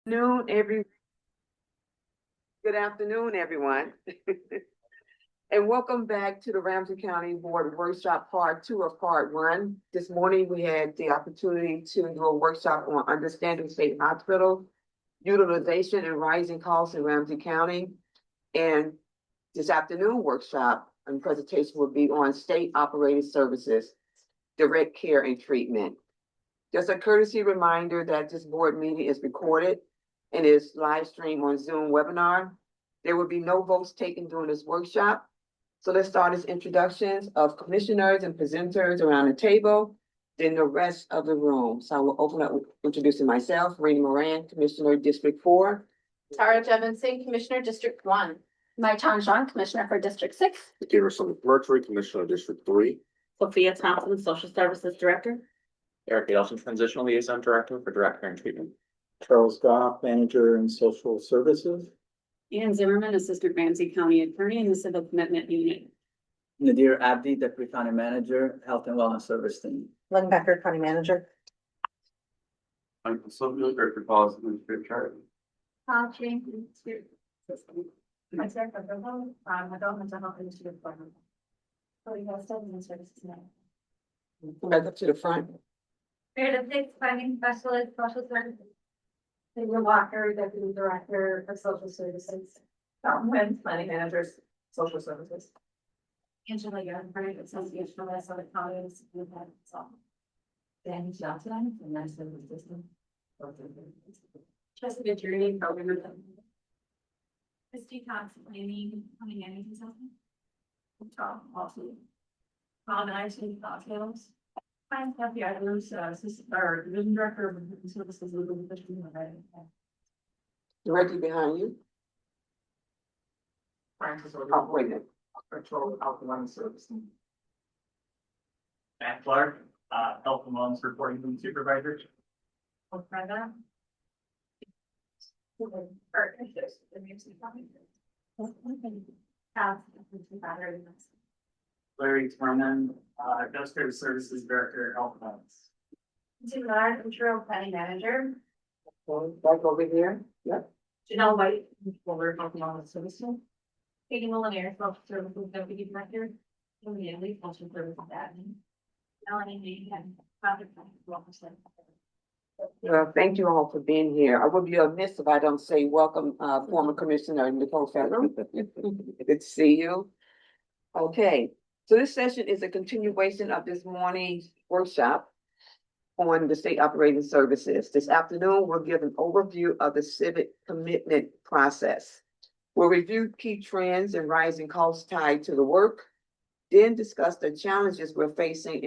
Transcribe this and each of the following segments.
Noon, good afternoon, everyone. And welcome back to the Ramsey County Board Workshop Part 2 of Part 1. This morning, we had the opportunity to do a workshop on understanding state hospital utilization and rising costs in Ramsey County. And this afternoon workshop and presentation will be on state operated services, direct care and treatment. Just a courtesy reminder that this board meeting is recorded and is live streamed on Zoom webinar. There will be no votes taken during this workshop. So let's start as introductions of commissioners and presenters around the table, then the rest of the room. So I will open up with introducing myself, Rainey Moran, Commissioner District 4. Tara Jevonson, Commissioner District 1. Mai Chan, Commissioner for District 6. Peterson Mercury, Commissioner District 3. Sophia Thompson, Social Services Director. Eric Adelson, Transitional Liaison Director for Direct Care and Treatment. Charles Goff, Manager in Social Services. Ian Zimmerman, Assistant Ramsey County Attorney in the Civil Commitment Unit. Nadir Abdi, Deputy County Manager, Health and Wellness Service Team. Lynn Becker, County Manager. I'm Sylvia, Director of Policy and Chart. Myself, adult mental health initiative. So we have seven services now. Back up to the front. We're the sixth planning specialist, social services. Cindy Walker, Deputy Director of Social Services. When planning managers, social services. Angela Young, Association of Minnesota Counties. Danny Johnson, and that's the system. Just a journey program. Christy Thompson, planning, planning and consultant. Also. Combination cocktails. I'm happy I was, or division director of services. Directly behind you. Francis Oh, wait a minute. Control Health and Wellness Service. Matt Clark, Health and Wellness Reporting Room Supervisor. Larry Torman, Industrial Services Director, Health and Wellness. Similar, intro planning manager. Back over here. Yep. Janelle White, Controller Health and Wellness Service. Katie Molinaire, social services deputy director. Immediately, social services admin. Melanie Lee and project officer. Thank you all for being here. I would be amiss if I don't say welcome, former Commissioner Nicole Federer. Good to see you. Okay, so this session is a continuation of this morning's workshop on the state operating services. This afternoon, we'll give an overview of the civic commitment process. We'll review key trends and rising costs tied to the work, then discuss the challenges we're facing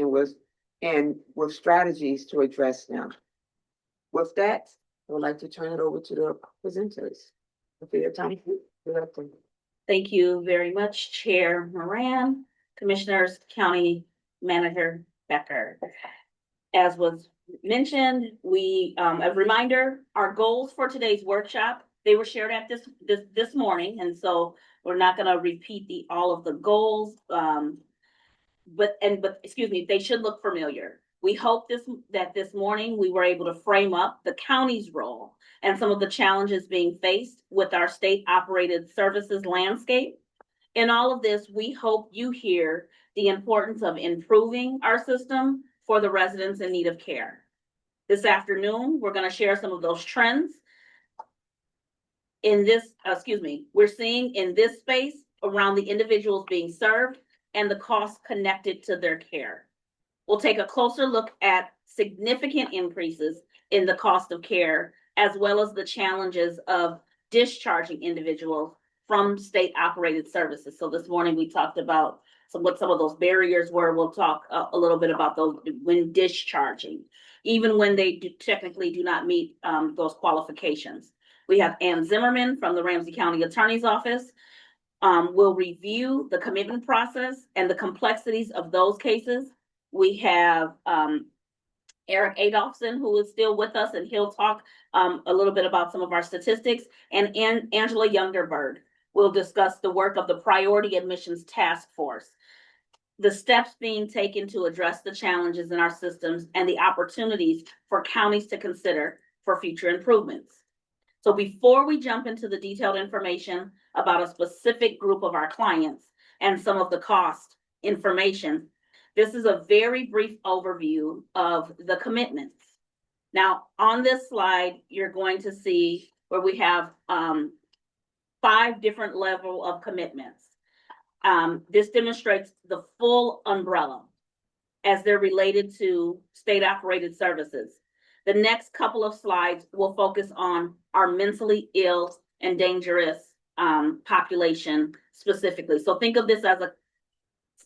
and with strategies to address them. With that, I would like to turn it over to the presenters. Thank you very much, Chair Moran, Commissioners, County Manager Becker. As was mentioned, a reminder, our goals for today's workshop, they were shared at this morning, and so we're not going to repeat all of the goals. But excuse me, they should look familiar. We hope that this morning we were able to frame up the county's role and some of the challenges being faced with our state operated services landscape. In all of this, we hope you hear the importance of improving our system for the residents in need of care. This afternoon, we're going to share some of those trends we're seeing in this space around the individuals being served and the costs connected to their care. We'll take a closer look at significant increases in the cost of care, as well as the challenges of discharging individuals from state operated services. So this morning we talked about what some of those barriers were. We'll talk a little bit about those when discharging, even when they technically do not meet those qualifications. We have Ann Zimmerman from the Ramsey County Attorney's Office. We'll review the commitment process and the complexities of those cases. We have Eric Adolphson, who is still with us, and he'll talk a little bit about some of our statistics. And Angela Youngerbird will discuss the work of the Priority Admissions Task Force, the steps being taken to address the challenges in our systems and the opportunities for counties to consider for future improvements. So before we jump into the detailed information about a specific group of our clients and some of the cost information, this is a very brief overview of the commitments. Now, on this slide, you're going to see where we have 5 different level of commitments. This demonstrates the full umbrella as they're related to state operated services. The next couple of slides will focus on our mentally ill and dangerous population specifically. So think of this as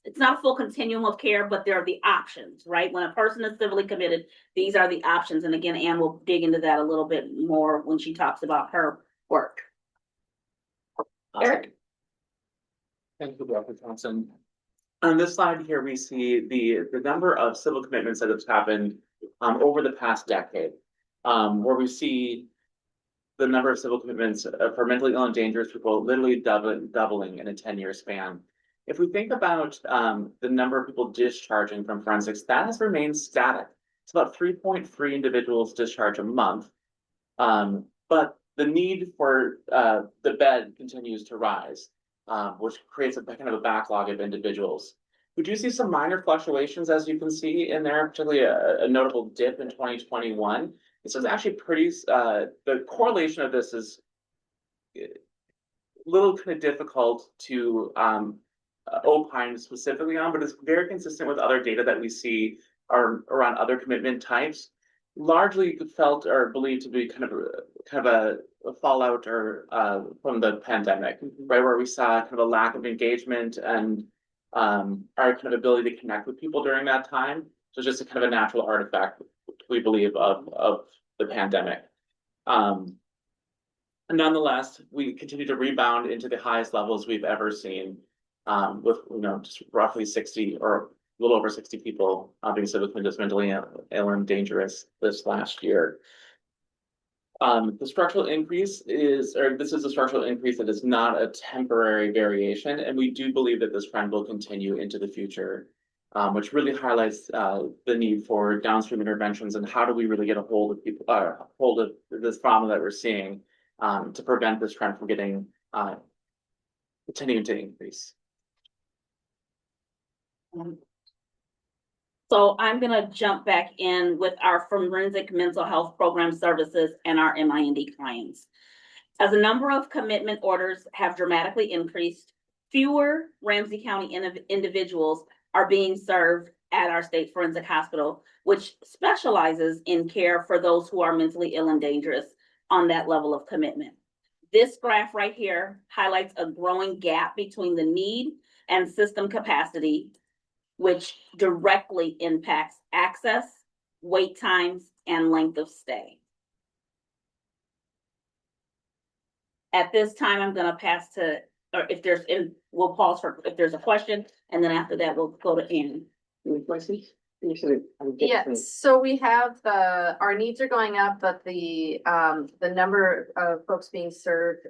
it's not a full continuum of care, but there are the options, right? When a person is civilly committed, these are the options. And again, Anne will dig into that a little bit more when she talks about her work. Eric? Thank you, Dr. Thompson. On this slide here, we see the number of civil commitments that have happened over the past decade, where we see the number of civil commitments for mentally ill and dangerous people literally doubling in a 10-year span. If we think about the number of people discharging from forensics, that has remained static. It's about 3.3 individuals discharge a month, but the need for the bed continues to rise, which creates a kind of a backlog of individuals. We do see some minor fluctuations, as you can see in there, particularly a notable dip in 2021. This is actually pretty, the correlation of this is a little kind of difficult to opine specifically on, but it's very consistent with other data that we see around other commitment types, largely felt or believed to be kind of a fallout or from the pandemic, right, where we saw kind of a lack of engagement and our kind of ability to connect with people during that time. So just a kind of a natural artifact, we believe, of the pandemic. Nonetheless, we continue to rebound into the highest levels we've ever seen, with just roughly 60 or a little over 60 people being civilly committed mentally ill and dangerous this last year. The structural increase this is a structural increase that is not a temporary variation, and we do believe that this trend will continue into the future, which really highlights the need for downstream interventions and how do we really get a hold of people, hold of this problem that we're seeing, to prevent this trend from continuing to increase. So I'm going to jump back in with our forensic mental health program services and our MIND clients. As the number of commitment orders have dramatically increased, fewer Ramsey County individuals are being served at our state forensic hospital, which specializes in care for those who are mentally ill and dangerous on that level of commitment. This graph right here highlights a growing gap between the need and system capacity, which directly impacts access, wait times, and length of stay. At this time, I'm going to pass to, or we'll pause for if there's a question, and then after that, we'll go to Anne. Any questions? Yes, so we have our needs are going up, but the number of folks being served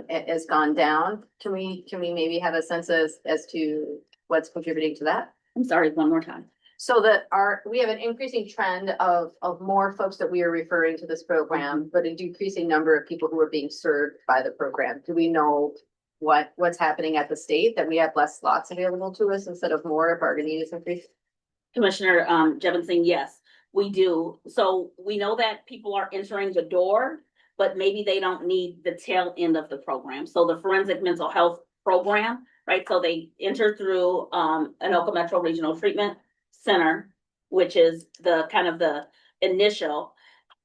has gone down. Can we maybe have a sense as to what's contributing to that? I'm sorry, one more time. So that we have an increasing trend of more folks that we are referring to this program, but a decreasing number of people who are being served by the program. Do we know what's happening at the state, that we have less slots available to us instead of more if our need is increased? Commissioner Jevon, yes, we do. So we know that people are entering the door, but maybe they don't need the tail end of the program. So the forensic mental health program, right? So they enter through Anoka Metro Regional Treatment Center, which is the kind of the initial.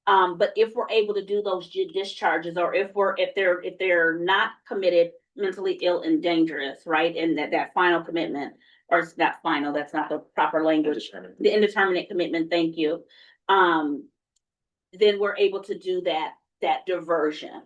But if we're able to do those discharges, or if they're not committed mentally ill and dangerous, right? And that final commitment, or it's not final, that's not the proper language. The indeterminate commitment, thank you. Then we're able to do that diversion.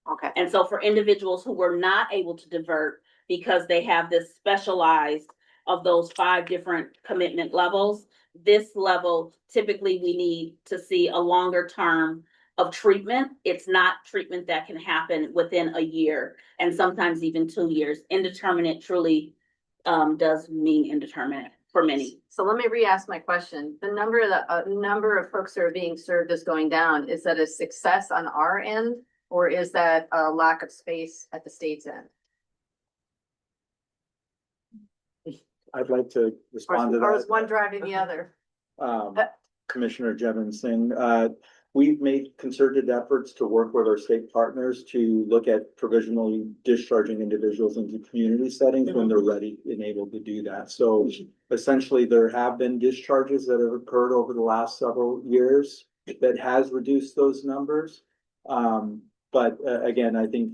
Okay. And so for individuals who were not able to divert because they have this specialized of those 5 different commitment levels, this level, typically we need to see a longer term of treatment. It's not treatment that can happen within a year and sometimes even 2 years. Indeterminate truly does mean indeterminate for many. So let me re-ask my question. The number of folks that are being served is going down. Is that a success on our end Or is that a lack of space at the state's end? I'd like to respond to Or is one that. driving the other? Commissioner Jevon Singh, we've made concerted efforts to work with our state partners to look at provisionally discharging individuals into community settings when they're ready and able to do that. So essentially, there have been discharges that have occurred over the last several years that has reduced those numbers. But again, I think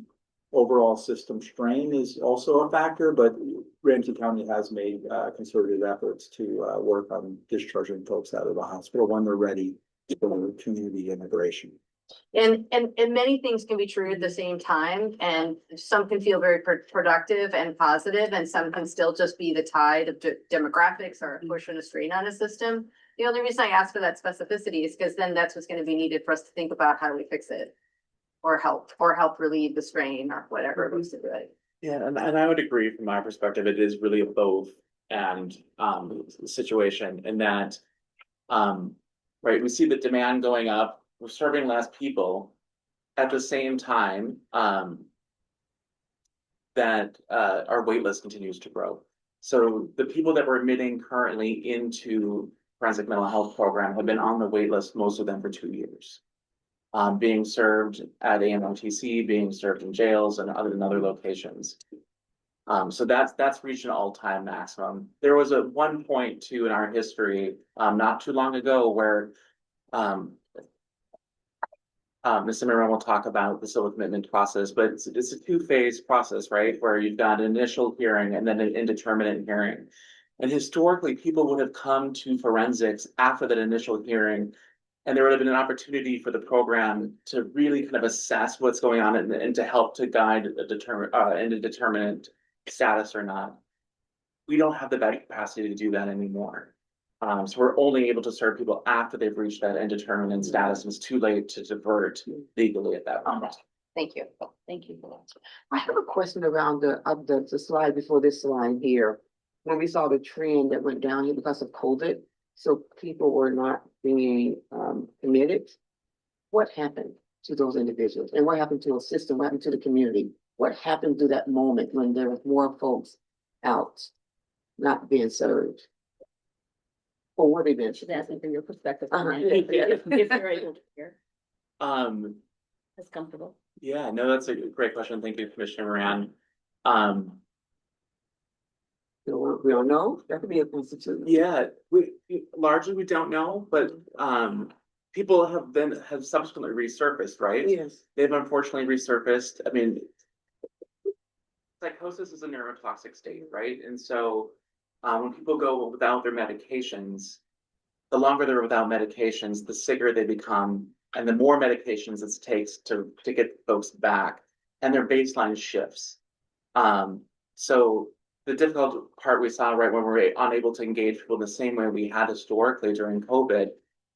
overall system strain is also a factor, but Ramsey County has made concerted efforts to work on discharging folks out of the hospital when they're ready for community integration. And many things can be true at the same time, and some can feel very productive and positive, and some can still just be the tide of demographics or pushing a strain on a system. The only reason I ask for that specificity is because then that's what's going to be needed for us to think about how do we fix it, or help relieve the strain or whatever it was to do it. Yeah, and I would agree from my perspective, it is really a both and situation in that right, we see the demand going up, we're serving less people at the same time that our wait list continues to grow. So the people that we're admitting currently into forensic mental health program have been on the wait list, most of them for 2 years. Being served at AMOTC, being served in jails and other locations. So that's reached an all-time maximum. There was one point too in our history, not too long ago, where Ms. Zimmerman will talk about the civil commitment process, but it's a two-phase process, right? Where you've got an initial hearing and then an indeterminate hearing. And historically, people would have come to forensics after that initial hearing, and there would have been an opportunity for the program to really kind of assess what's going on and to help to guide a determinate status or not. We don't have the bed capacity to do that anymore. So we're only able to serve people after they've reached that indeterminate status, and it's too late to divert legally at that point. Thank you. Thank you. I have a question around the slide before this slide here. When we saw the trend that went down here because of COVID, so people were not being committed. What happened to those individuals? And what happened to a system? What happened to the community? What happened to that moment when there was more folks out not being served? Or were they being Should ask me from your perspective. Uh-huh. If you're able to hear, Um, that's comfortable. yeah, no, that's a great question. Thank you, Commissioner Moran. We don't know. That could be an institute. Yeah, we largely we don't know, but people have subsequently resurfaced, right? Yes. They've unfortunately resurfaced. I mean, psychosis is a neurotoxic state, right? And so when people go without their medications, the longer they're without medications, the sicker they become, and the more medications it takes to get folks back, and their baseline shifts. So the difficult part we saw right when we were unable to engage people the same way we had historically during COVID,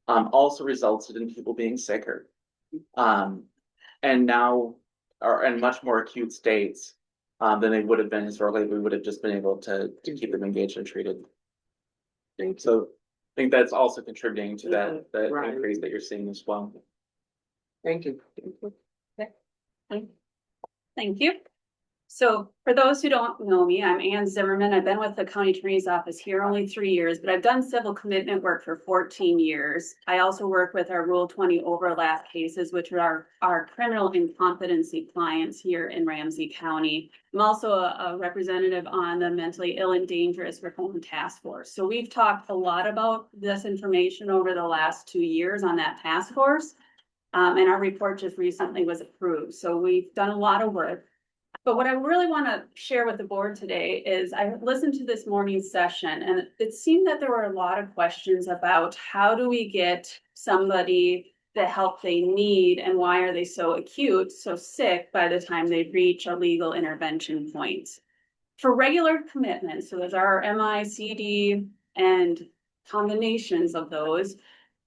also resulted in people being sicker. And now are in much more acute states than they would have been historically. We would have just been able to keep them engaged and treated. So I think that's also contributing to that Right. increase that you're seeing as well. Thank you. Thank you. So for those who don't know me, I'm Ann Zimmerman. I've been with the county attorney's office here only 3 years, but I've done civil commitment work for 14 years. I also work with our Rule 20 overlap cases, which are our criminal incompetency clients here in Ramsey County. I'm also a representative on the mentally ill and dangerous reform task force. So we've talked a lot about this information over the last 2 years on that task force. And our report just recently was approved. So we've done a lot of work. But what I really want to share with the board today is I listened to this morning's session, and it seemed that there were a lot of questions about how do we get somebody the help they need, and why are they so acute, so sick by the time they reach a legal intervention point. For regular commitments, so those are MI, CD, and combinations of those,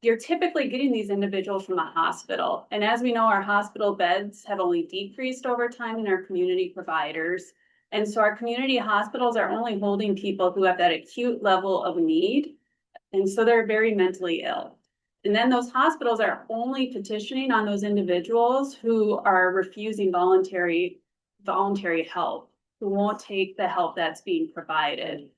you're typically getting these individuals from a hospital. And as we know, our hospital beds have only decreased over time in our community providers. And so our community hospitals are only holding people who have that acute level of need. And so they're very mentally ill. And then those hospitals are only petitioning on those individuals who are refusing voluntary help, who won't take the help that's being provided.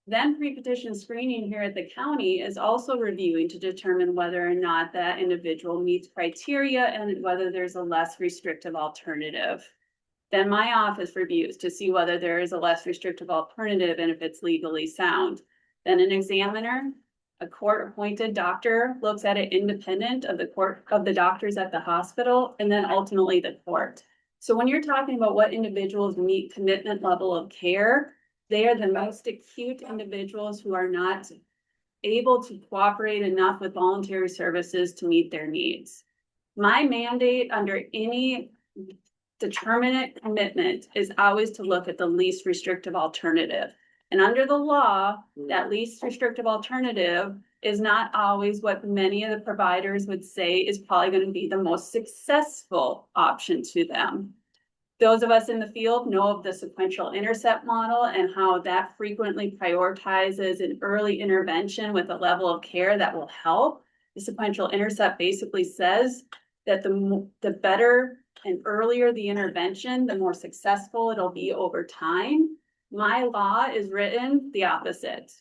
Then pre-petition screening here at the county is also reviewing to determine whether or not that individual meets criteria and whether there's a less restrictive alternative. Then my office reviews to see whether there is a less restrictive alternative and if it's legally sound. Then an examiner, a court-appointed doctor, looks at it independent of the doctors at the hospital, and then ultimately the court. So when you're talking about what individuals meet commitment level of care, they are the most acute individuals who are not able to cooperate enough with voluntary services to meet their needs. My mandate under any determinate commitment is always to look at the least restrictive alternative. And under the law, that least restrictive alternative is not always what many of the providers would say is probably going to be the most successful option to them. Those of us in the field know of the sequential intercept model and how that frequently prioritizes an early intervention with a level of care that will help. The sequential intercept basically says that the better and earlier the intervention, the more successful it'll be over time. My law is written the opposite.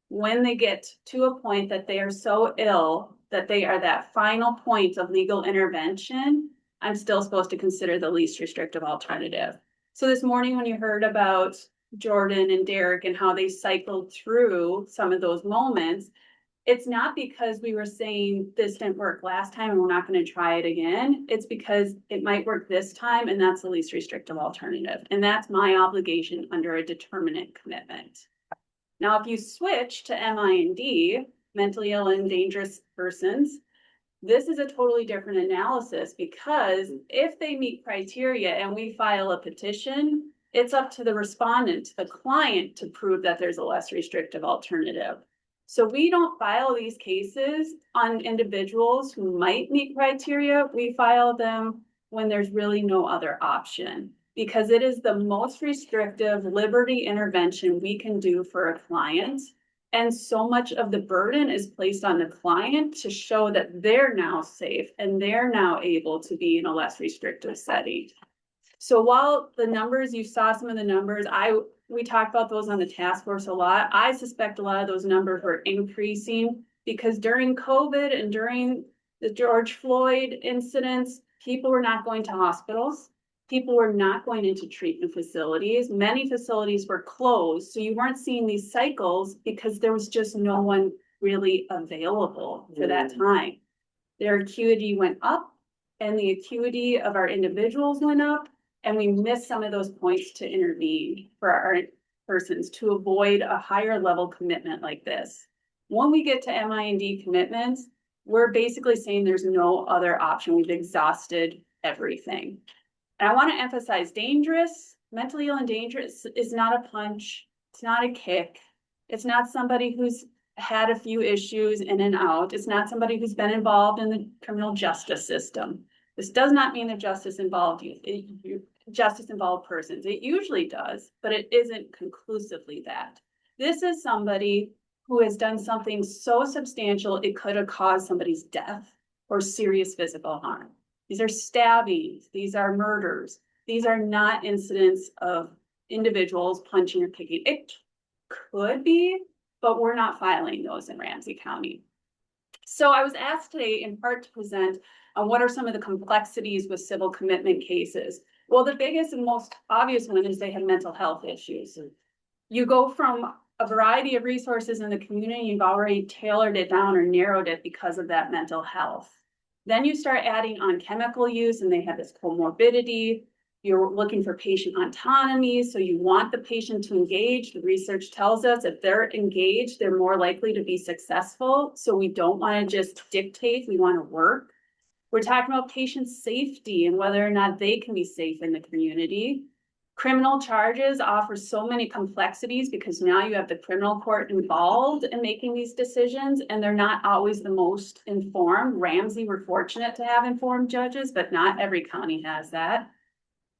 When they get to a point that they are so ill that they are that final point of legal intervention, I'm still supposed to consider the least restrictive alternative. So this morning when you heard about Jordan and Derek and how they cycled through some of those moments, it's not because we were saying this didn't work last time and we're not going to try it again. It's because it might work this time and that's the least restrictive alternative. And that's my obligation under a determinate commitment. Now, if you switch to MIND, mentally ill and dangerous persons, this is a totally different analysis because if they meet criteria and we file a petition, it's up to the respondent, the client, to prove that there's a less restrictive alternative. So we don't file these cases on individuals who might meet criteria. We file them when there's really no other option because it is the most restrictive liberty intervention we can do for a client. And so much of the burden is placed on the client to show that they're now safe and they're now able to be in a less restrictive setting. So while the numbers, you saw some of the numbers, we talked about those on the task force a lot. I suspect a lot of those numbers were increasing because during COVID and during the George Floyd incidents, people were not going to hospitals. People were not going into treatment facilities. Many facilities were closed. So you weren't seeing these cycles because there was just no one really available for that time. Their acuity went up and the acuity of our individuals went up. And we missed some of those points to intervene for our persons to avoid a higher level commitment like this. When we get to MIND commitments, we're basically saying there's no other option. We've exhausted everything. And I want to emphasize dangerous, mentally ill and dangerous is not a punch. It's not a kick. It's not somebody who's had a few issues in and out. It's not somebody who's been involved in the criminal justice system. This does not mean that justice involved justice involved persons. It usually does, but it isn't conclusively that. This is somebody who has done something so substantial it could have caused somebody's death or serious physical harm. These are stabbings, these are murders. These are not incidents of individuals punching or kicking. It could be, but we're not filing those in Ramsey County. So I was asked today in part to present on what are some of the complexities with civil commitment cases. Well, the biggest and most obvious one is they have mental health issues. You go from a variety of resources in the community, you've already tailored it down or narrowed it because of that mental health. Then you start adding on chemical use and they have this comorbidity. You're looking for patient autonomy, so you want the patient to engage. The research tells us if they're engaged, they're more likely to be successful. So we don't want to just dictate, we want to work. We're talking about patient safety and whether or not they can be safe in the community. Criminal charges offer so many complexities because now you have the criminal court involved in making these decisions and they're not always the most informed. Ramsey, we're fortunate to have informed judges, but not every county has that.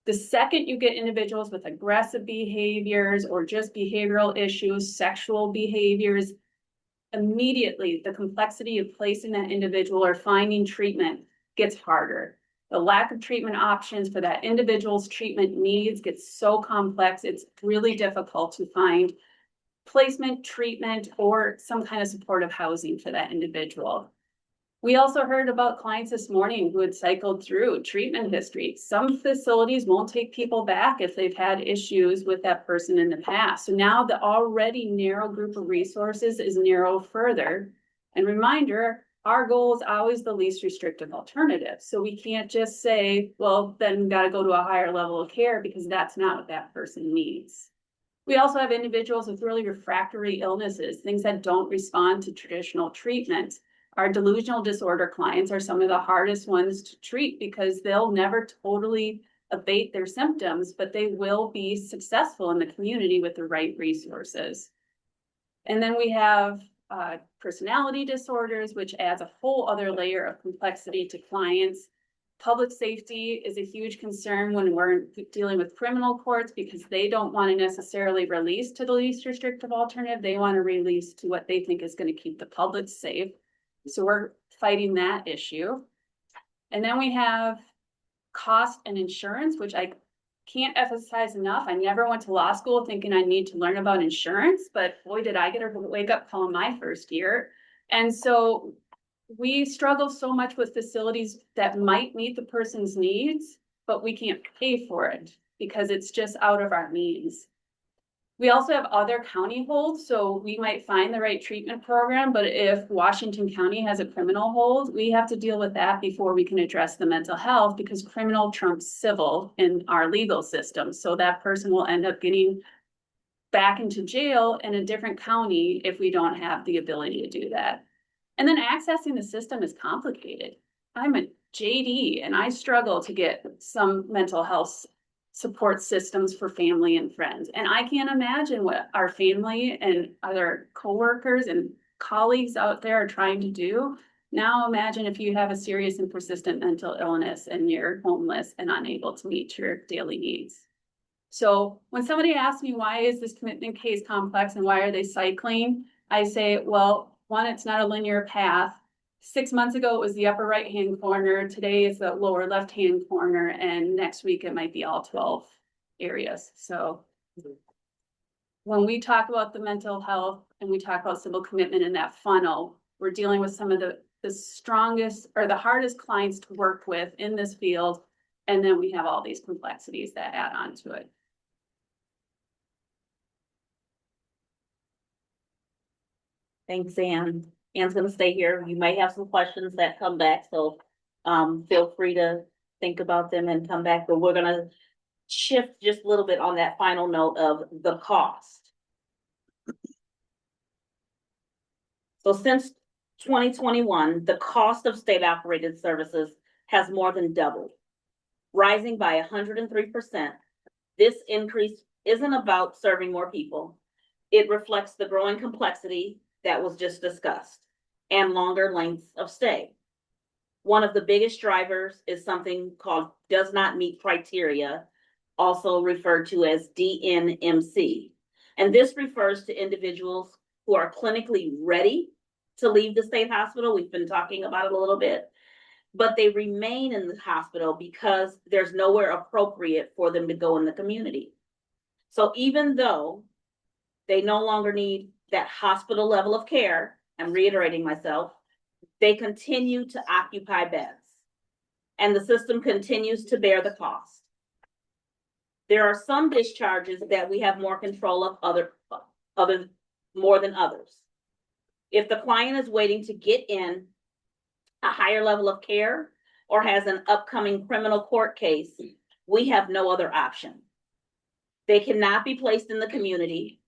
The second you get individuals with aggressive behaviors or just behavioral issues, sexual behaviors, immediately the complexity of placing that individual or finding treatment gets harder. The lack of treatment options for that individual's treatment needs gets so complex, it's really difficult to find placement, treatment, or some kind of supportive housing for that individual. We also heard about clients this morning who had cycled through treatment history. Some facilities won't take people back if they've had issues with that person in the past. So now the already narrow group of resources is narrowed further. And reminder, our goal is always the least restrictive alternative. So we can't just say, well, then we got to go to a higher level of care, because that's not what that person needs. We also have individuals with really refractory illnesses, things that don't respond to traditional treatment. Our delusional disorder clients are some of the hardest ones to treat because they'll never totally abate their symptoms, but they will be successful in the community with the right resources. And then we have personality disorders, which adds a whole other layer of complexity to clients. Public safety is a huge concern when we're dealing with criminal courts, because they don't want to necessarily release to the least restrictive alternative. They want to release to what they think is going to keep the public safe. So we're fighting that issue. And then we have cost and insurance, which I can't emphasize enough. I never went to law school thinking I need to learn about insurance, but boy, did I get a wake up call in my first year. And so we struggle so much with facilities that might meet the person's needs, but we can't pay for it because it's just out of our means. We also have other county holds, so we might find the right treatment program, but if Washington County has a criminal hold, we have to deal with that before we can address the mental health, because criminal trumps civil in our legal system. So that person will end up getting back into jail in a different county if we don't have the ability to do that. And then accessing the system is complicated. I'm a JD and I struggle to get some mental health support systems for family and friends. And I can't imagine what our family and other coworkers and colleagues out there are trying to do. Now imagine if you have a serious and persistent mental illness and you're homeless and unable to meet your daily needs. So when somebody asks me, why is this commitment case complex and why are they cycling? I say, well, one, it's not a linear path. 6 months ago, it was the upper right-hand corner. Today is the lower left-hand corner. And next week, it might be all 12 areas. So when we talk about the mental health and we talk about civil commitment in that funnel, we're dealing with some of the strongest or the hardest clients to work with in this field. And then we have all these complexities that add on to it. Thanks, Ann. Ann's gonna stay here. You might have some questions that come back, so feel free to think about them and come back, but we're gonna shift just a little bit on that final note of the cost. So since 2021, the cost of state operated services has more than doubled, rising by 103%. This increase isn't about serving more people. It reflects the growing complexity that was just discussed and longer lengths of stay. One of the biggest drivers is something called does not meet criteria, also referred to as DNMC. And this refers to individuals who are clinically ready to leave the state hospital. We've been talking about it a little bit, but they remain in the hospital because there's nowhere appropriate for them to go in the community. So even though they no longer need that hospital level of care, I'm reiterating myself, they continue to occupy beds and the system continues to bear the cost. There are some discharges that we have more control of more than others. If the client is waiting to get in a higher level of care or has an upcoming criminal court case, we have no other option. They cannot be placed in the community.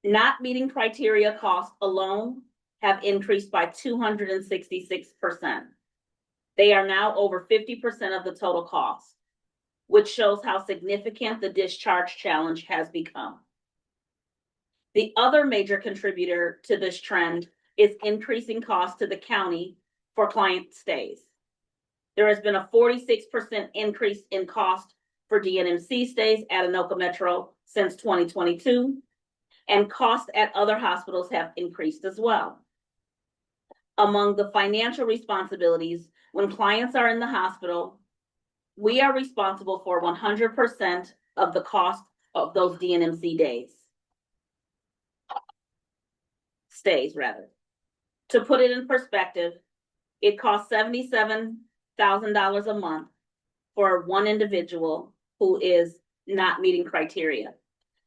Not meeting criteria costs alone have increased by 266%. They are now over 50% of the total cost, which shows how significant the discharge challenge has become. The other major contributor to this trend is increasing costs to the county for client stays. There has been a 46% increase in cost for DNMC stays at Anoka Metro since 2022. and costs at other hospitals have increased as well. Among the financial responsibilities, when clients are in the hospital, we are responsible for 100% of the cost of those DNMC stays rather. To put it in perspective, it costs $77,000 a month for one individual who is not meeting criteria.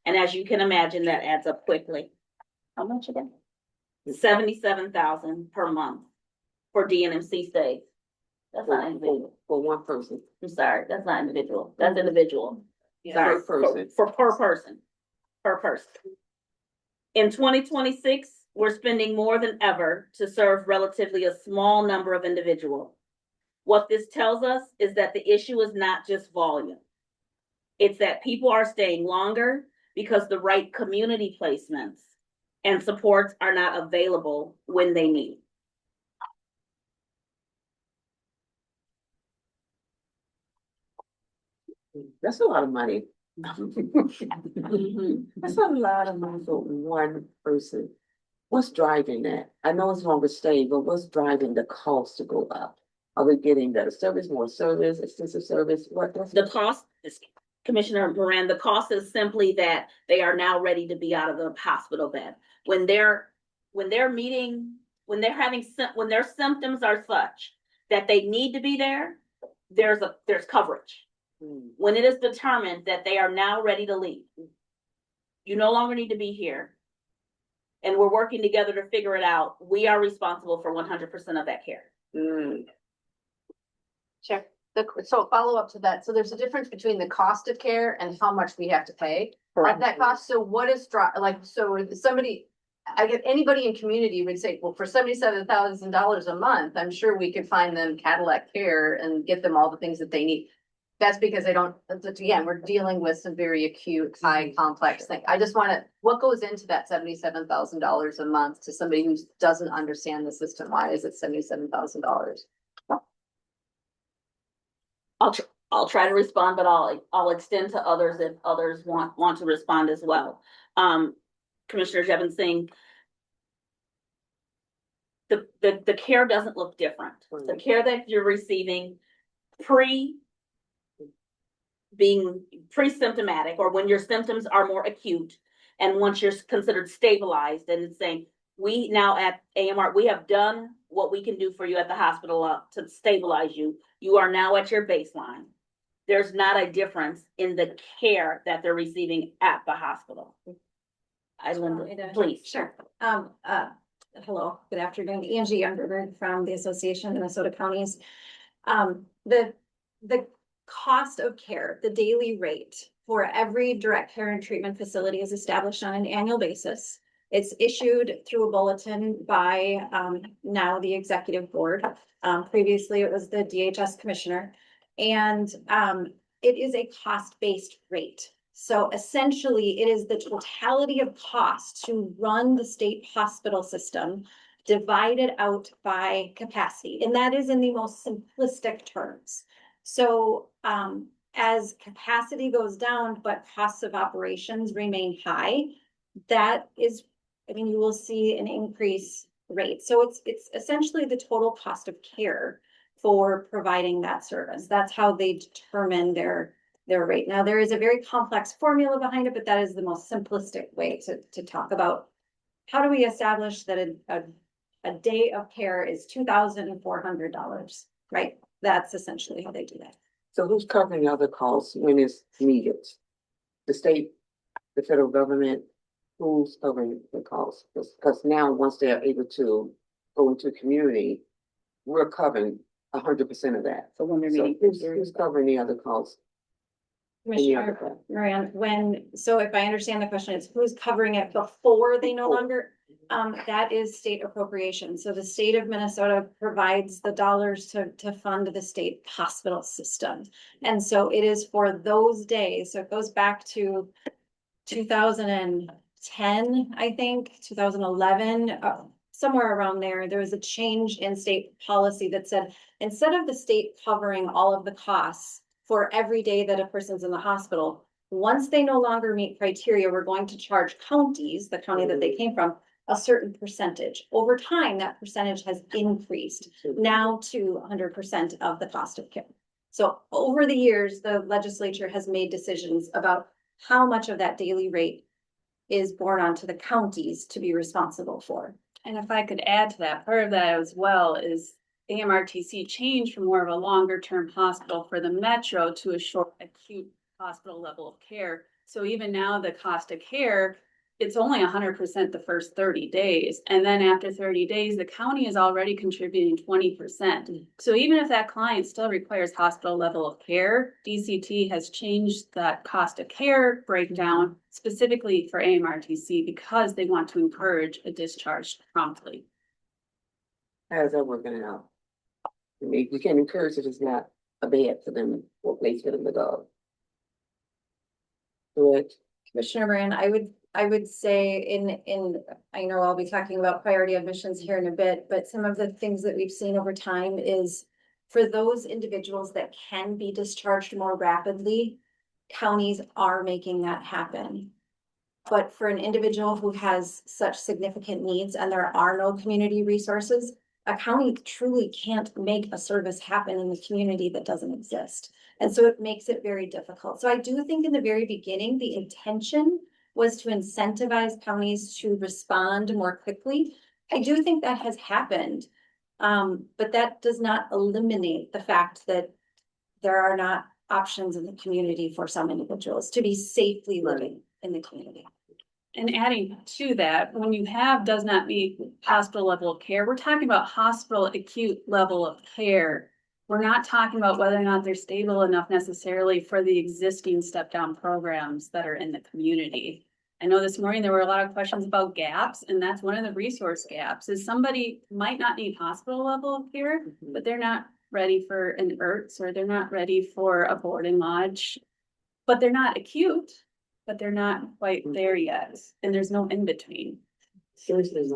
And as you can imagine, that adds up quickly. How much again? $77,000 per month for DNMC stays. That's not individual. For one person. I'm sorry, that's not individual. That's individual. Sorry, Per person. for per person. Per person. In 2026, we're spending more than ever to serve relatively a small number of individuals. What this tells us is that the issue is not just volume. It's that people are staying longer because the right community placements and supports are not available when they need. That's a lot of money. That's a lot of money for one person. What's driving that? I know it's longer stay, but what's driving the cost to go up? Are we getting better service, more service, extensive service? What's The cost is, Commissioner Moran, the cost is simply that they are now ready to be out of the hospital bed. When their symptoms are such that they need to be there, there's coverage. When it is determined that they are now ready to leave, you no longer need to be here, and we're working together to figure it out, we are responsible for 100% of that care. Sure. So follow up to that. So there's a difference between the cost of care and how much we have to pay at that cost. So what is so somebody, I get anybody in community would say, well, for $77,000 a month, I'm sure we could find them Cadillac care and get them all the things that they need. That's because they don't, again, we're dealing with some very acute, high complex thing. I just want to, what goes into that $77,000 a month to somebody who doesn't understand the system? Why is it $77,000? I'll try to respond, but I'll extend to others if others want to respond as well. Commissioner Jevon Singh, the care doesn't look different. The care that you're receiving being pre-symptomatic, or when your symptoms are more acute, and once you're considered stabilized, and it's saying, we now at AMR, we have done what we can do for you at the hospital to stabilize you. You are now at your baseline. There's not a difference in the care that they're receiving at the hospital. Please. Sure. Hello, good afternoon. Angie Underberg from the Association of Minnesota Counties. The cost of care, the daily rate for every direct care and treatment facility is established on an annual basis. It's issued through a bulletin by now the executive board. Previously, it was the DHS commissioner. And it is a cost-based rate. So essentially, it is the totality of cost to run the state hospital system divided out by capacity. And that is in the most simplistic terms. So as capacity goes down, but costs of operations remain high, that is, I mean, you will see an increase rate. So it's essentially the total cost of care for providing that service. That's how they determine their rate. Now, there is a very complex formula behind it, but that is the most simplistic way to talk about how do we establish that a day of care is $2,400, right? That's essentially how they do that. So who's covering the other costs when it's needed? The state, the federal government, who's covering the costs? Because now, once they're able to go into community, we're covering 100% of that. So when they're So meeting. who's covering the other costs? Commissioner Moran, so if I understand the question, it's who's covering it before they no longer, that is state appropriation. So the state of Minnesota provides the dollars to fund the state hospital system. And so it is for those days. So it goes back to 2010, I think, 2011, somewhere around there. There was a change in state policy that said, instead of the state covering all of the costs for every day that a person's in the hospital, Once they no longer meet criteria, we're going to charge counties, the county that they came from, a certain percentage. Over time, that percentage has increased now to 100% of the cost of care. So over the years, the legislature has made decisions about how much of that daily rate is borne onto the counties to be responsible for. And if I could add to that, part of that as well is AMRTC changed from more of a longer term hospital for the metro to a short acute hospital level of care. So even now, the cost of care, it's only 100% the first 30 days. And then after 30 days, the county is already contributing 20%. So even if that client still requires hospital level of care, DCT has changed that cost of care breakdown specifically for AMRTC because they want to encourage a discharge promptly. How's that working out? I mean, we can encourage it, it's not a bed for them, or place for them to go. Good. Commissioner Moran, I would say I know I'll be talking about priority admissions here in a bit, but some of the things that we've seen over time is for those individuals that can be discharged more rapidly, counties are making that happen. But for an individual who has such significant needs and there are no community resources, a county truly can't make a service happen in the community that doesn't exist. And so it makes it very difficult. So I do think in the very beginning, the intention was to incentivize counties to respond more quickly. I do think that has happened. But that does not eliminate the fact that there are not options in the community for some individuals to be safely living in the community. And adding to that, when you have does not meet hospital level of care, we're talking about hospital acute level of care. We're not talking about whether or not they're stable enough necessarily for the existing step down programs that are in the community. I know this morning there were a lot of questions about gaps, and that's one of the resource gaps is somebody might not need hospital level of care, but they're not ready for an IRTS or they're not ready for a board and lodge, but they're not acute, but they're not quite there yet. And there's no in between. Seriously,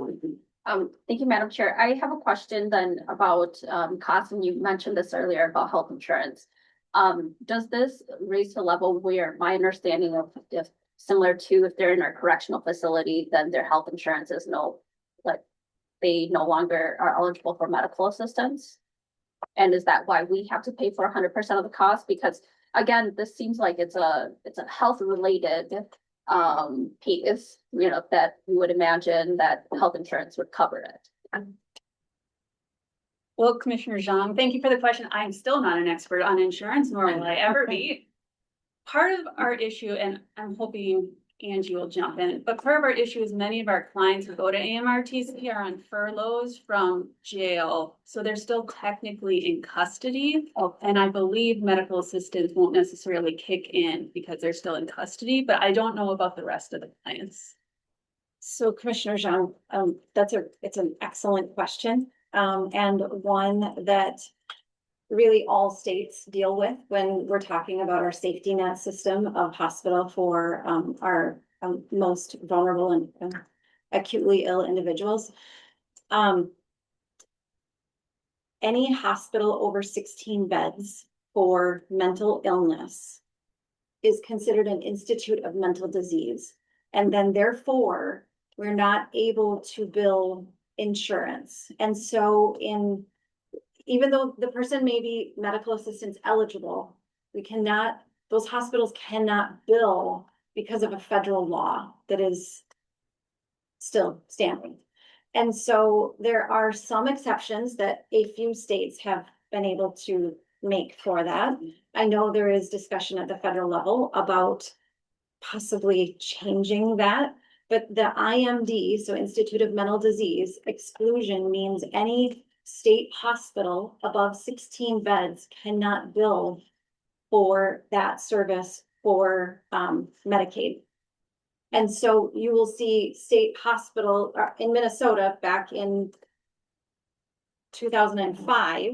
Thank you, Madam Chair. I have a question then about costs, and you mentioned this earlier about health insurance. Does this raise to a level where my understanding of if similar to if they're in a correctional facility, then their health insurance is they no longer are eligible for medical assistance? And is that why we have to pay for 100% of the cost? Because again, this seems like it's a health related piece, that you would imagine that health insurance would cover it. Well, Commissioner Zhang, thank you for the question. I'm still not an expert on insurance, nor will I ever be. Part of our issue, and I'm hoping Angie will jump in, but part of our issue is many of our clients who go to AMRTC are on furloughs from jail. So they're still technically in custody. And I believe medical assistance won't necessarily kick in because they're still in custody, but I don't know about the rest of the clients. So Commissioner Zhang, it's an excellent question. And one that really all states deal with when we're talking about our safety net system of hospital for our most vulnerable and acutely ill individuals. Any hospital over 16 beds for mental illness is considered an institute of mental disease. And then therefore, we're not able to bill insurance. And so even though the person may be medical assistance eligible, those hospitals cannot bill because of a federal law that is still standing. And so there are some exceptions that a few states have been able to make for that. I know there is discussion at the federal level about possibly changing that, but the IMD, so Institute of Mental Disease exclusion, means any state hospital above 16 beds cannot bill for that service for Medicaid. And so you will see state hospital in Minnesota back in 2005,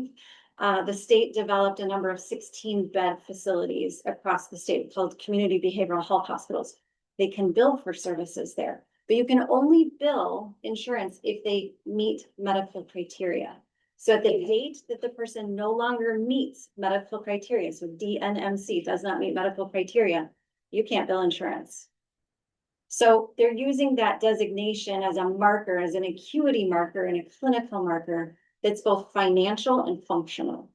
the state developed a number of 16-bed facilities across the state called community behavioral health hospitals. They can bill for services there, but you can only bill insurance if they meet medical criteria. So at the date that the person no longer meets medical criteria, so DNMC does not meet medical criteria, you can't bill insurance. So they're using that designation as a marker, as an acuity marker and a clinical marker that's both financial and functional.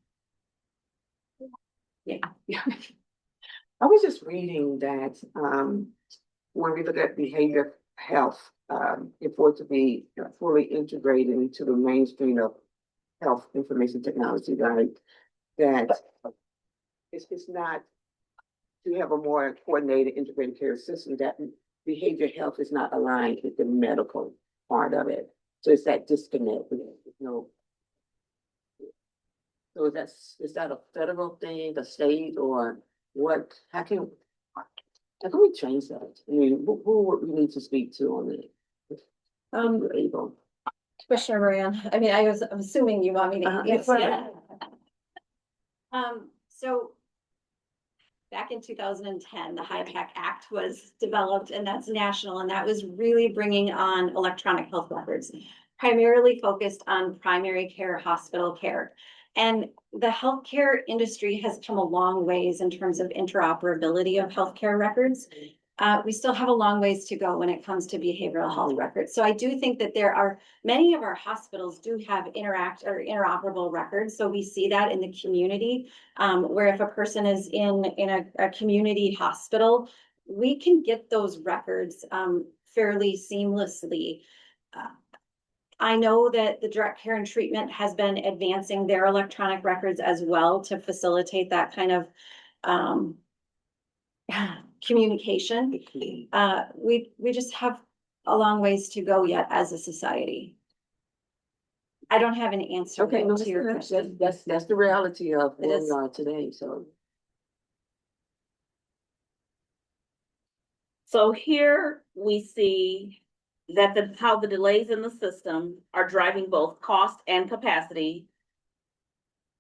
Yeah. I was just reading that, when we look at behavior health, for it to be fully integrated into the mainstream of health information technology, right? That it's not to have a more coordinated, integrated care system, that behavior health is not aligned with the medical part of it. So it's that disconnect, you know. So is that a federal thing, the state, or what? How can we change that? I mean, who would we need to speak to on it? We're able. Commissioner Moran, I mean, I'm assuming you want me to Yes, answer. ma'am. So back in 2010, the HIPAC Act was developed, and that's national, and that was really bringing on electronic health records, primarily focused on primary care, hospital care. And the healthcare industry has come a long ways in terms of interoperability of healthcare records. We still have a long ways to go when it comes to behavioral health records. So I do think that there are many of our hospitals do have interoperable records. So we see that in the community, where if a person is in a community hospital, we can get those records fairly seamlessly. I know that the direct care and treatment has been advancing their electronic records as well to facilitate that kind of communication. We just have a long ways to go yet as a society. I don't have an answer Okay, no, to your question. that's the reality of It where is. we are today, so. So here we see that how the delays in the system are driving both cost and capacity.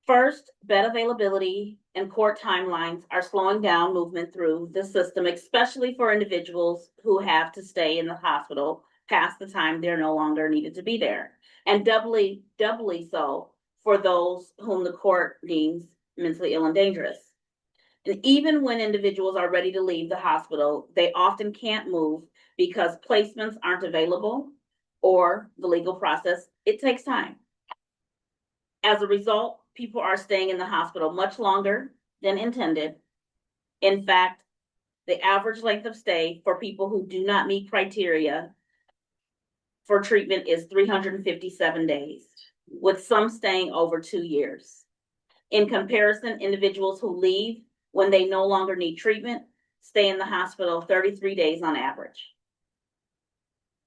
First, bed availability and court timelines are slowing down movement through the system, especially for individuals who have to stay in the hospital past the time they're no longer needed to be there. And doubly so for those whom the court deems mentally ill and dangerous. And even when individuals are ready to leave the hospital, they often can't move because placements aren't available or the legal process, it takes time. As a result, people are staying in the hospital much longer than intended. In fact, the average length of stay for people who do not meet criteria for treatment is 357 days, with some staying over 2 years. In comparison, individuals who leave when they no longer need treatment stay in the hospital 33 days on average.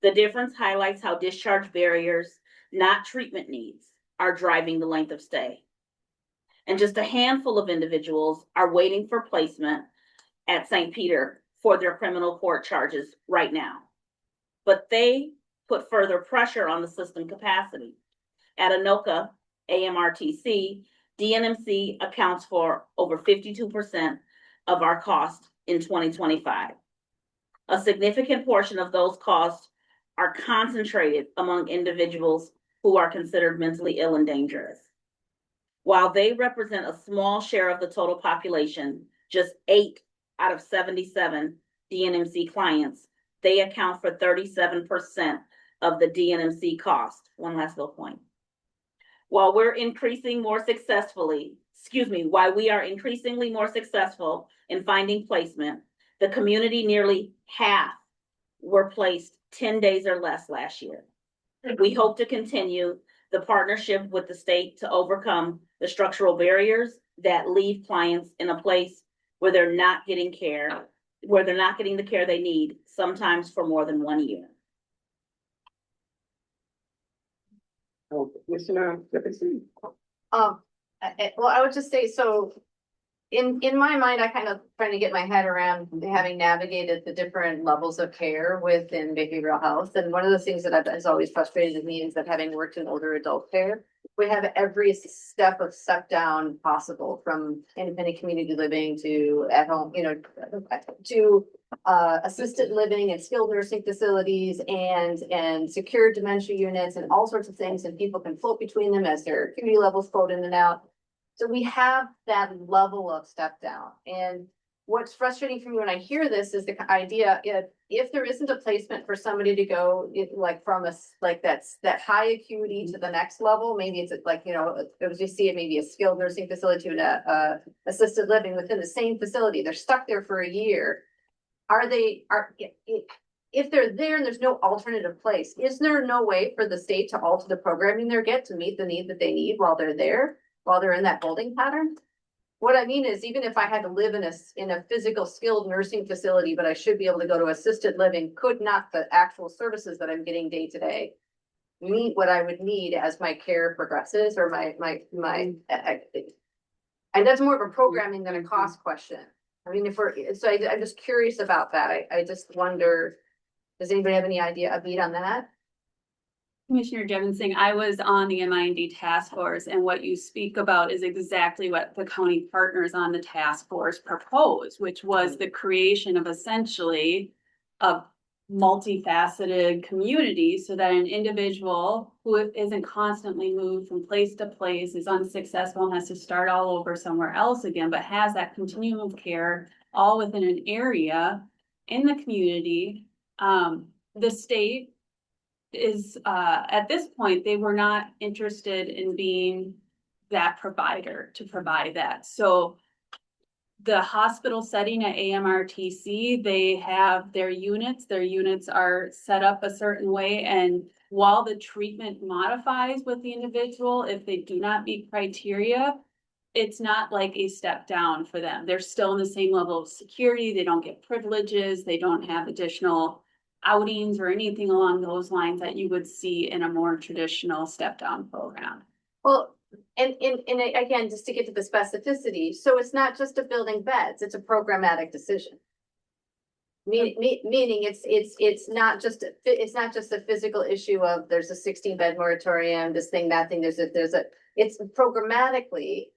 The difference highlights how discharge barriers, not treatment needs, are driving the length of stay. And just a handful of individuals are waiting for placement at St. Peter for their criminal court charges right now. But they put further pressure on the system capacity. At Anoka, AMRTC, DNMC accounts for over 52% of our cost in 2025. A significant portion of those costs are concentrated among individuals who are considered mentally ill and dangerous. While they represent a small share of the total population, just 8 out of 77 DNMC clients, they account for 37% of the DNMC cost. One last little point. While we are increasingly more successful in finding placement, the community, nearly half were placed 10 days or less last year. We hope to continue the partnership with the state to overcome the structural barriers that leave clients in a place where they're not getting the care they need, sometimes for more than 1 year. Commissioner Jefferson. Well, I would just say, so in my mind, I kind of trying to get my head around having navigated the different levels of care within behavioral health. And one of the things that has always frustrated me is that having worked in older adult care, we have every step down possible, from independent community living to at home, to assisted living and skilled nursing facilities and secure dementia units and all sorts of things. And people can float between them as their acuity levels float in and out. So we have that level of step down. And what's frustrating for me when I hear this is the idea, if there isn't a placement for somebody to go, like from like that high acuity to the next level, maybe it's like, you know, as you see it, maybe a skilled nursing facility to a assisted living within the same facility, they're stuck there for a year. If they're there and there's no alternative place, is there no way for the state to alter the programming they get to meet the need that they need while they're there, while they're in that holding pattern? What I mean is, even if I had to live in a physical skilled nursing facility, but I should be able to go to assisted living, could not the actual services that I'm getting day to day meet what I would need as my care progresses or my, and that's more of a programming than a cost question. I mean, I'm just curious about that. I just wonder, does anybody have any idea, a beat on that? Commissioner Jevon Singh, I was on the MIND task force, and what you speak about is exactly what the county partners on the task force proposed, which was the creation of essentially a multifaceted community so that an individual who isn't constantly moved from place to place, is unsuccessful and has to start all over somewhere else again, but has that continuum of care all within an area in the community. The state is, at this point, they were not interested in being that provider to provide that. So the hospital setting at AMRTC, they have their units are set up a certain way, and while the treatment modifies with the individual, if they do not meet criteria, it's not like a step down for them. They're still in the same level of security. They don't get privileges. They don't have additional outings or anything along those lines that you would see in a more traditional step down program. Well, and again, just to get to the specificity, so it's not just a building beds, it's a programmatic decision. Meaning it's not just a physical issue of there's a 16-bed moratorium, this thing, that thing, it's programmatically,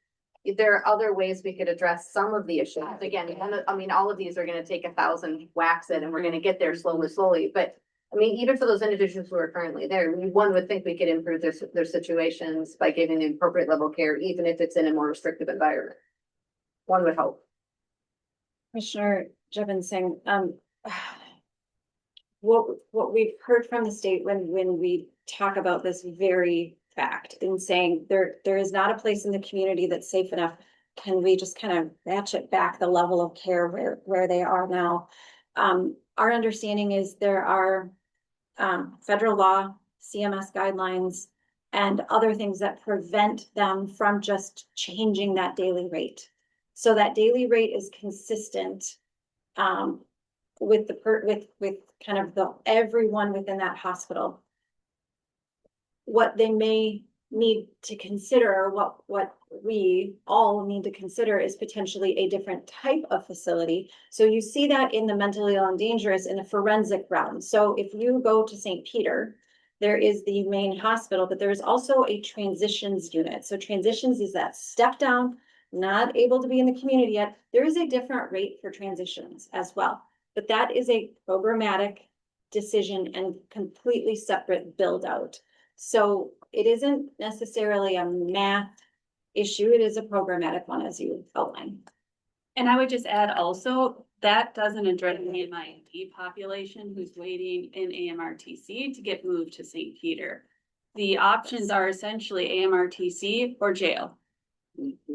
there are other ways we could address some of the issues. Again, I mean, all of these are gonna take 1,000 whacks at, and we're gonna get there slowly, but I mean, even for those individuals who are currently there, one would think we could improve their situations by giving them appropriate level care, even if it's in a more restrictive environment. One would hope. Commissioner Jevon Singh, what we've heard from the state when we talk about this very fact in saying there is not a place in the community that's safe enough. Can we just kind of ratchet back the level of care where they are now? Our understanding is there are federal law, CMS guidelines, and other things that prevent them from just changing that daily rate. So that daily rate is consistent with kind of everyone within that hospital. What they may need to consider, or what we all need to consider, is potentially a different type of facility. So you see that in the mentally ill and dangerous in a forensic realm. So if you go to St. Peter, there is the main hospital, but there is also a transitions unit. So transitions is that step down, not able to be in the community yet. There is a different rate for transitions as well, but that is a programmatic decision and completely separate build out. So it isn't necessarily a math issue. It is a programmatic one, as you outlined. And I would just add also, that doesn't address the MIND population who's waiting in AMRTC to get moved to St. Peter. The options are essentially AMRTC or jail.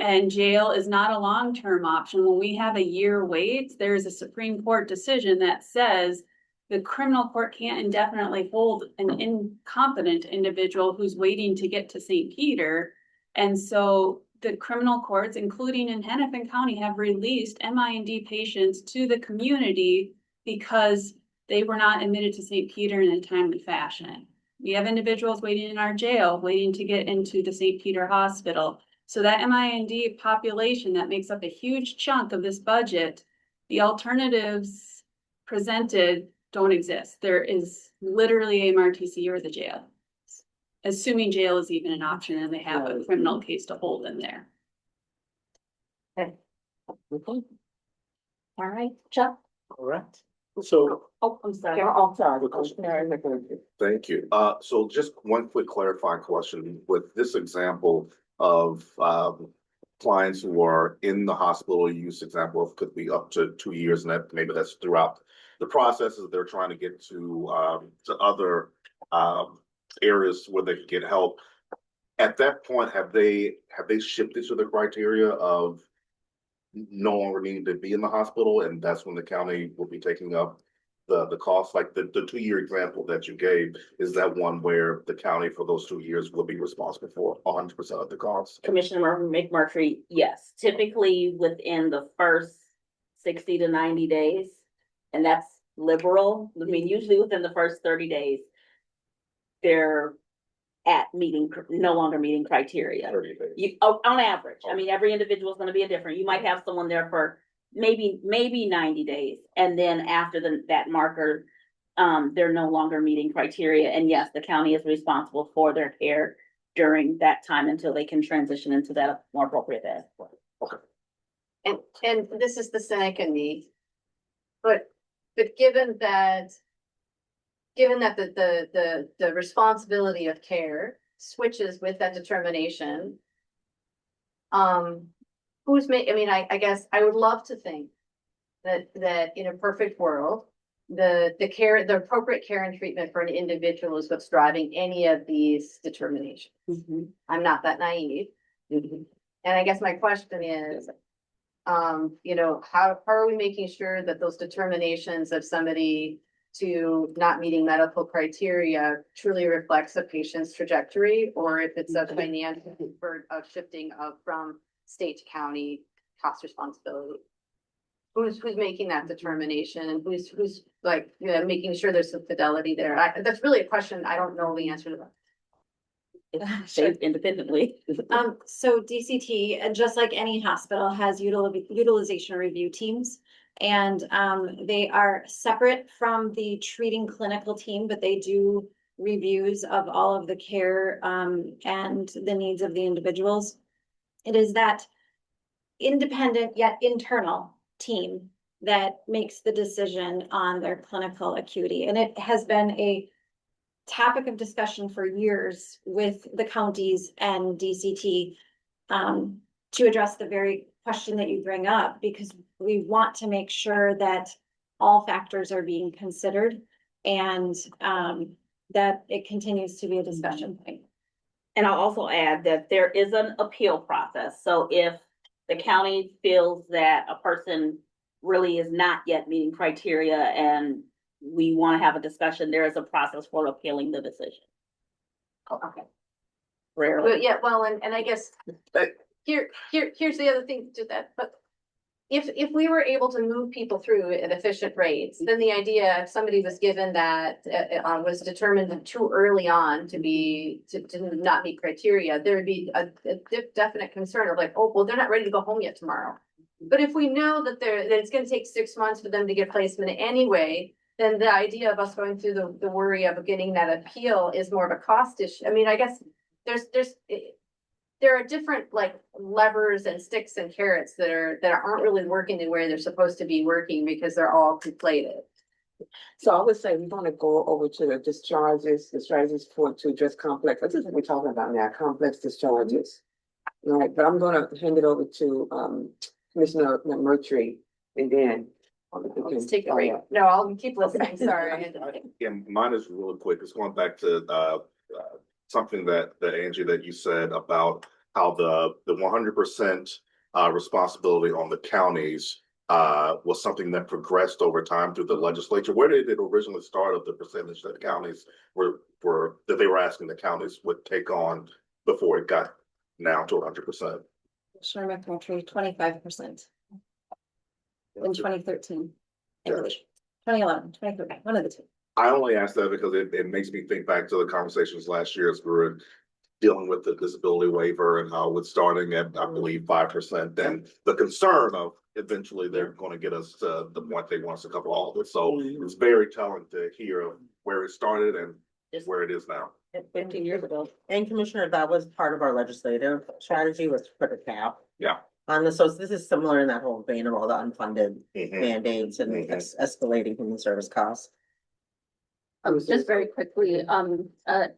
And jail is not a long-term option. When we have a year wait, there's a Supreme Court decision that says the criminal court can't indefinitely hold an incompetent individual who's waiting to get to St. Peter. And so the criminal courts, including in Hennepin County, have released MIND patients to the community because they were not admitted to St. Peter in a timely fashion. We have individuals waiting in our jail, waiting to get into the St. Peter Hospital. So that MIND population that makes up a huge chunk of this budget, the alternatives presented don't exist. There is literally AMRTC or the jail. Assuming jail is even an option and they have a criminal case to hold in there. Okay. All right, Chuck. All right. So Oh, I'm sorry. I'm sorry. Thank you. So just one quick clarifying question with this example of clients who are in the hospital, use example of could be up to 2 years, and that maybe that's throughout the processes. They're trying to get to other areas where they can get help. At that point, have they shifted to the criteria of no longer needing to be in the hospital, and that's when the county will be taking up the cost? Like the 2 year example that you gave, is that one where the county for those 2 years will be responsible for 100% of the cost? Commissioner McMurtry, yes, typically within the first 60 to 90 days, and that's liberal. I mean, usually within the first 30 days, they're no longer meeting criteria. 30 days. On average, I mean, every individual is gonna be different. You might have someone there for maybe 90 days, and then after that marker, they're no longer meeting criteria. And yes, the county is responsible for their care during that time until they can transition into that more appropriate bed. And this is the cynic in me. But given that the responsibility of care switches with that determination. I guess I would love to think that in a perfect world, the appropriate care and treatment for an individual is what's driving any of these determinations. I'm not that naive. And I guess my question is, how are we making sure that those determinations of somebody to not meeting medical criteria truly reflects a patient's trajectory, or if it's a financial of shifting from state to county cost responsibility? Who's making that determination, and who's like, making sure there's some fidelity there? That's really a question I don't know the answer to that. Sure. Independently. So DCT, and just like any hospital, has utilization review teams. And they are separate from the treating clinical team, but they do reviews of all of the care and the needs of the individuals. It is that independent yet internal team that makes the decision on their clinical acuity. And it has been a topic of discussion for years with the counties and DCT to address the very question that you bring up, because we want to make sure that all factors are being considered and that it continues to be a discussion point. And I'll also add that there is an appeal process. So if the county feels that a person really is not yet meeting criteria and we want to have a discussion, there is a process for appealing the decision. Okay. Rarely. But yeah, well, and I guess here's the other thing to that, but if we were able to move people through at efficient rates, then the idea if somebody was given that was determined too early on to not meet criteria, there would be a definite concern of like, oh, well, they're not ready to go home yet tomorrow. But if we know that it's going to take 6 months for them to get placement anyway, then the idea of us going through the worry of getting that appeal is more of a cost issue. I mean, I guess there are different like levers and sticks and carrots that aren't really working the way they're supposed to be working because they're all conflated. So I would say we're gonna go over to the discharges, the strategies to address complex, this is what we're talking about now, complex discharges. Right, but I'm gonna hand it over to Commissioner McMurtry, and then. Let's take a break. No, I'll keep listening, sorry. Yeah, mine is really quick. It's going back to something that Angie, that you said about how the 100% responsibility on the counties was something that progressed over time through the legislature. Where did it originally start of the percentage that counties that they were asking the counties would take on before it got now to 100%? Sure, McMurtry, 25% in 2013, I believe. 2011, 2013, one of the two. I only ask that because it makes me think back to the conversations last year as we were dealing with the disability waiver and how it's starting at, I believe, 5%. And the concern of eventually they're going to get us to the point they want us to cover all of it. So it's very telling to hear where it started and where it is now. 15 years ago. And Commissioner, that was part of our legislative strategy, was to put a cap. Yeah. On this, so this is similar in that whole vein of all the unfunded mandates and escalating human service costs. Just very quickly,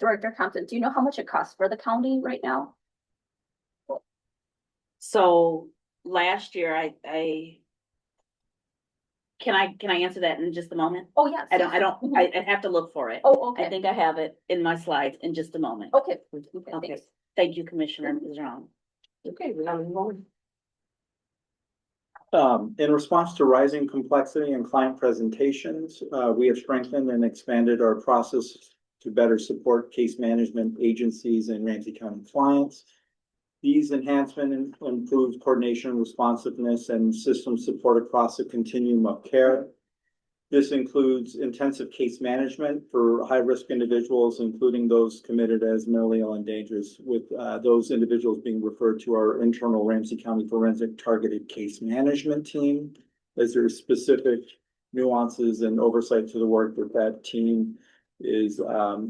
Director Compton, do you know how much it costs for the county right now? So last year, can I answer that in just a moment? Oh, yes. I have to look for it. Oh, I okay. think I have it in my slides in just a moment. Okay. Okay, Thanks. thank you, Commissioner Jean. Okay, we're gonna move on. In response to rising complexity in client presentations, we have strengthened and expanded our process to better support case management agencies and Ramsey County clients. These enhancements improve coordination, responsiveness, and system support across the continuum of care. This includes intensive case management for high-risk individuals, including those committed as mentally ill and dangerous, with those individuals being referred to our internal Ramsey County Forensic Targeted Case Management Team, as there are specific nuances and oversight to the work that that team is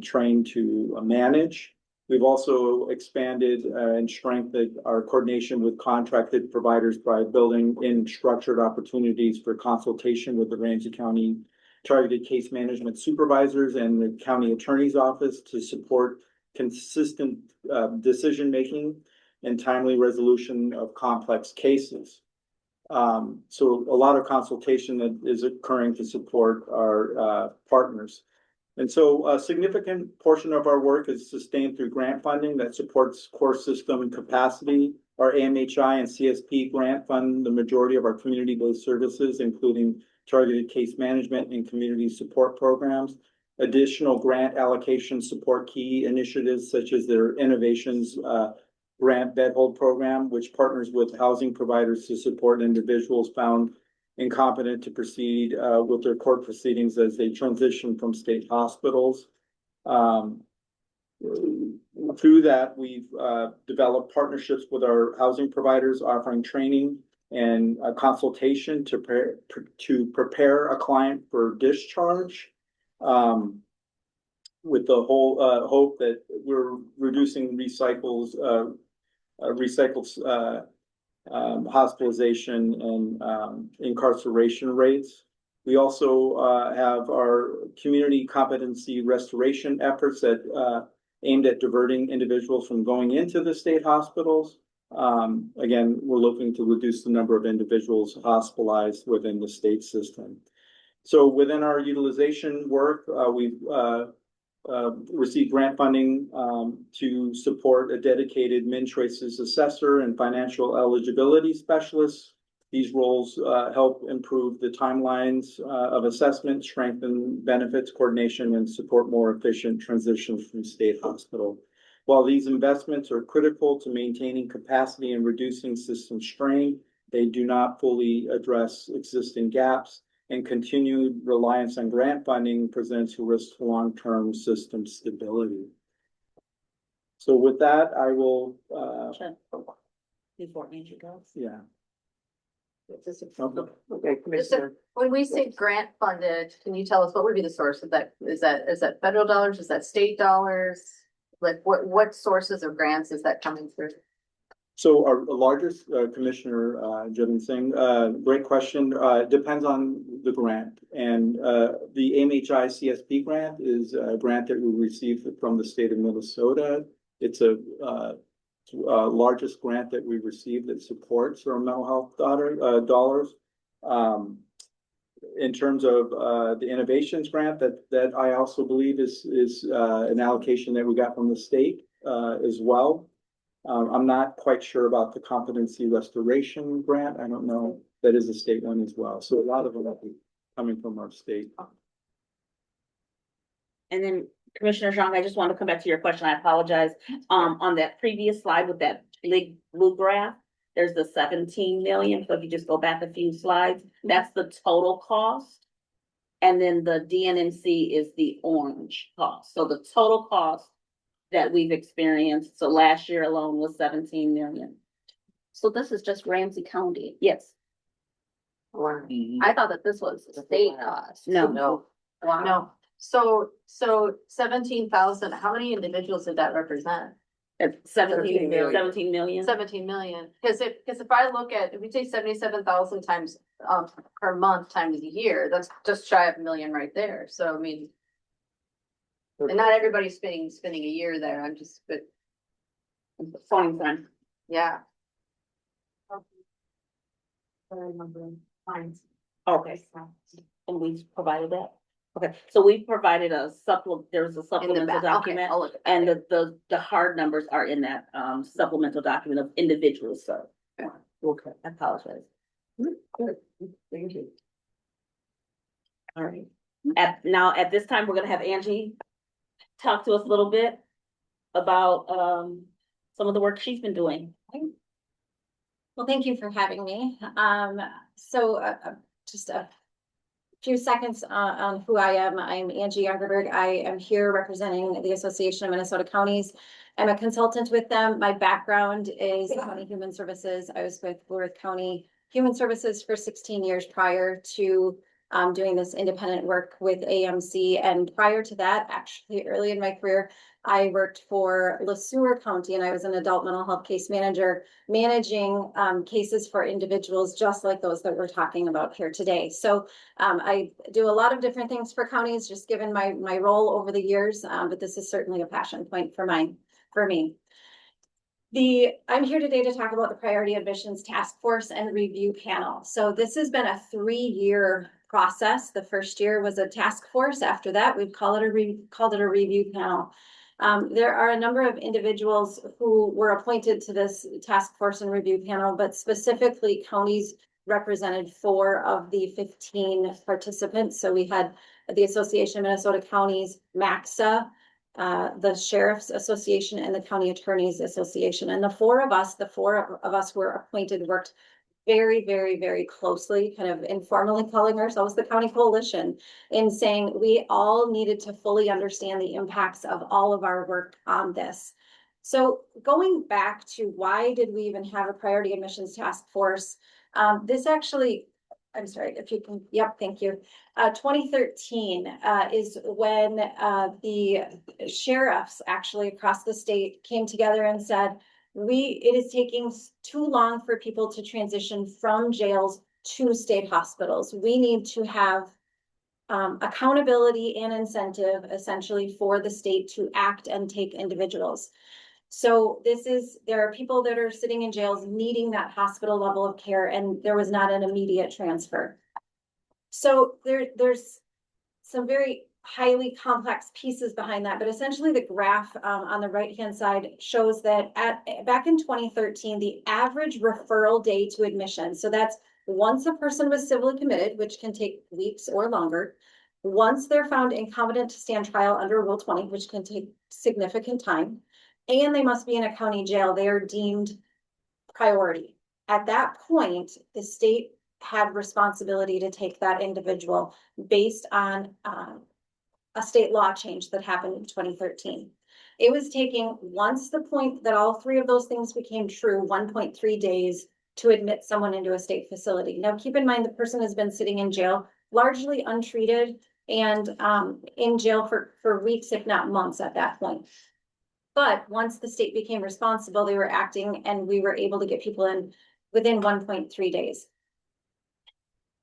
trained to manage. We've also expanded and strengthened our coordination with contracted providers by building in structured opportunities for consultation with the Ramsey County Targeted Case Management Supervisors and the County Attorney's Office to support consistent decision-making and timely resolution of complex cases. So a lot of consultation that is occurring to support our partners. And so a significant portion of our work is sustained through grant funding that supports core system capacity. Our AMHI and CSP grant fund the majority of our community-based services, including targeted case management and community support programs. Additional grant allocations support key initiatives such as their innovations grant bed hold program, which partners with housing providers to support individuals found incompetent to proceed with their court proceedings as they transition from state hospitals. Through that, we've developed partnerships with our housing providers, offering training and consultation to prepare a client for discharge, with the whole hope that we're reducing recycled hospitalization and incarceration rates. We also have our community competency restoration efforts that aimed at diverting individuals from going into the state hospitals. Again, we're looking to reduce the number of individuals hospitalized within the state system. So within our utilization work, we've received grant funding to support a dedicated min-choices assessor and financial eligibility specialist. These roles help improve the timelines of assessment, strengthen benefits coordination, and support more efficient transitions from state hospital. While these investments are critical to maintaining capacity and reducing system strain, they do not fully address existing gaps, and continued reliance on grant funding presents a risk to long-term system stability. So with that, I will, Before Angie goes. yeah. Okay, Commissioner. When we say grant funded, can you tell us what would be the source of that? Is that federal dollars? Is that state dollars? Like what sources of grants is that coming through? So our largest Commissioner Jevin Singh, great question. Depends on the grant, and the AMHI CSP grant is a grant that we received from the state of Minnesota. It's a largest grant that we received that supports our mental health dollars. In terms of the innovations grant that I also believe is an allocation that we got from the state as well. I'm not quite sure about the competency restoration grant. I don't know. That is a state one as well. So a lot of them will be coming from our state. And then Commissioner Zhang, I just want to come back to your question. I apologize. On that previous slide with that big blue graph, there's the 17 million. So if you just go back a few slides, that's the total cost. And then the DNMC is the orange cost. So the total cost that we've experienced, so last year alone was 17 million. So this is just Ramsey County. Yes. I thought that this was state cost. No. No. So 17,000, how many individuals did that represent? It's 17 million. 17 million. Because if I look at, if we take 77,000 times per month times a year, that's just shy of $1 million right there. So I mean, and not everybody's spending a year there. I'm just, but Phone friend. yeah. Okay, and we provided that? Okay, so we provided a there's a supplemental back, okay, document. I'll look at that And later. the hard numbers are in that, supplemental document of individuals, so. Okay. I apologize. Good. Thank you. All right. At this time, we're gonna have Angie talk to us a little bit about, some of the work she's been doing. Well, thank you for having me. Just a few seconds on who I am. I'm Angie Youngerberg. I am here representing the Association of Minnesota Counties. I'm a consultant with them. My background is County Human Services. I was with Worth County Human Services for 16 years prior to doing this independent work with AMC. And prior to that, actually early in my career, I worked for LeSueur County and I was an adult mental health case manager, managing cases for individuals just like those that we're talking about here today. So I do a lot of different things for counties, just given my role over the years, but this is certainly a passion point for me. I'm here today to talk about the Priority Admissions Task Force and Review Panel. So this has been a 3-year process. The first year was a task force. After that, we've called it a review panel. There are a number of individuals who were appointed to this task force and review panel, but specifically counties represented 4 of the 15 participants. So we had the Association of Minnesota Counties, MAXA, the Sheriff's Association, and the County Attorneys Association. And the four of us who were appointed worked very, very, very closely, kind of informally calling ourselves the County Coalition, in saying we all needed to fully understand the impacts of all of our work on this. So going back to why did we even have a Priority Admissions Task Force? This actually, I'm sorry, if you can, yep, thank you. 2013 is when the sheriffs actually across the state came together and said, it is taking too long for people to transition from jails to state hospitals. We need to have accountability and incentive essentially for the state to act and take individuals. So there are people that are sitting in jails needing that hospital level of care, and there was not an immediate transfer. So there's some very highly complex pieces behind that, but essentially the graph on the right-hand side shows that back in 2013, the average referral day to admission, so that's once a person was civilly committed, which can take weeks or longer, once they're found incompetent to stand trial under Rule 20, which can take significant time, and they must be in a county jail, they are deemed priority. At that point, the state had responsibility to take that individual based on a state law change that happened in 2013. It was taking, once the point that all 3 of those things became true, 1.3 days to admit someone into a state facility. Now, keep in mind the person has been sitting in jail, largely untreated, and in jail for weeks, if not months at that point. But once the state became responsible, they were acting, and we were able to get people in within 1.3 days.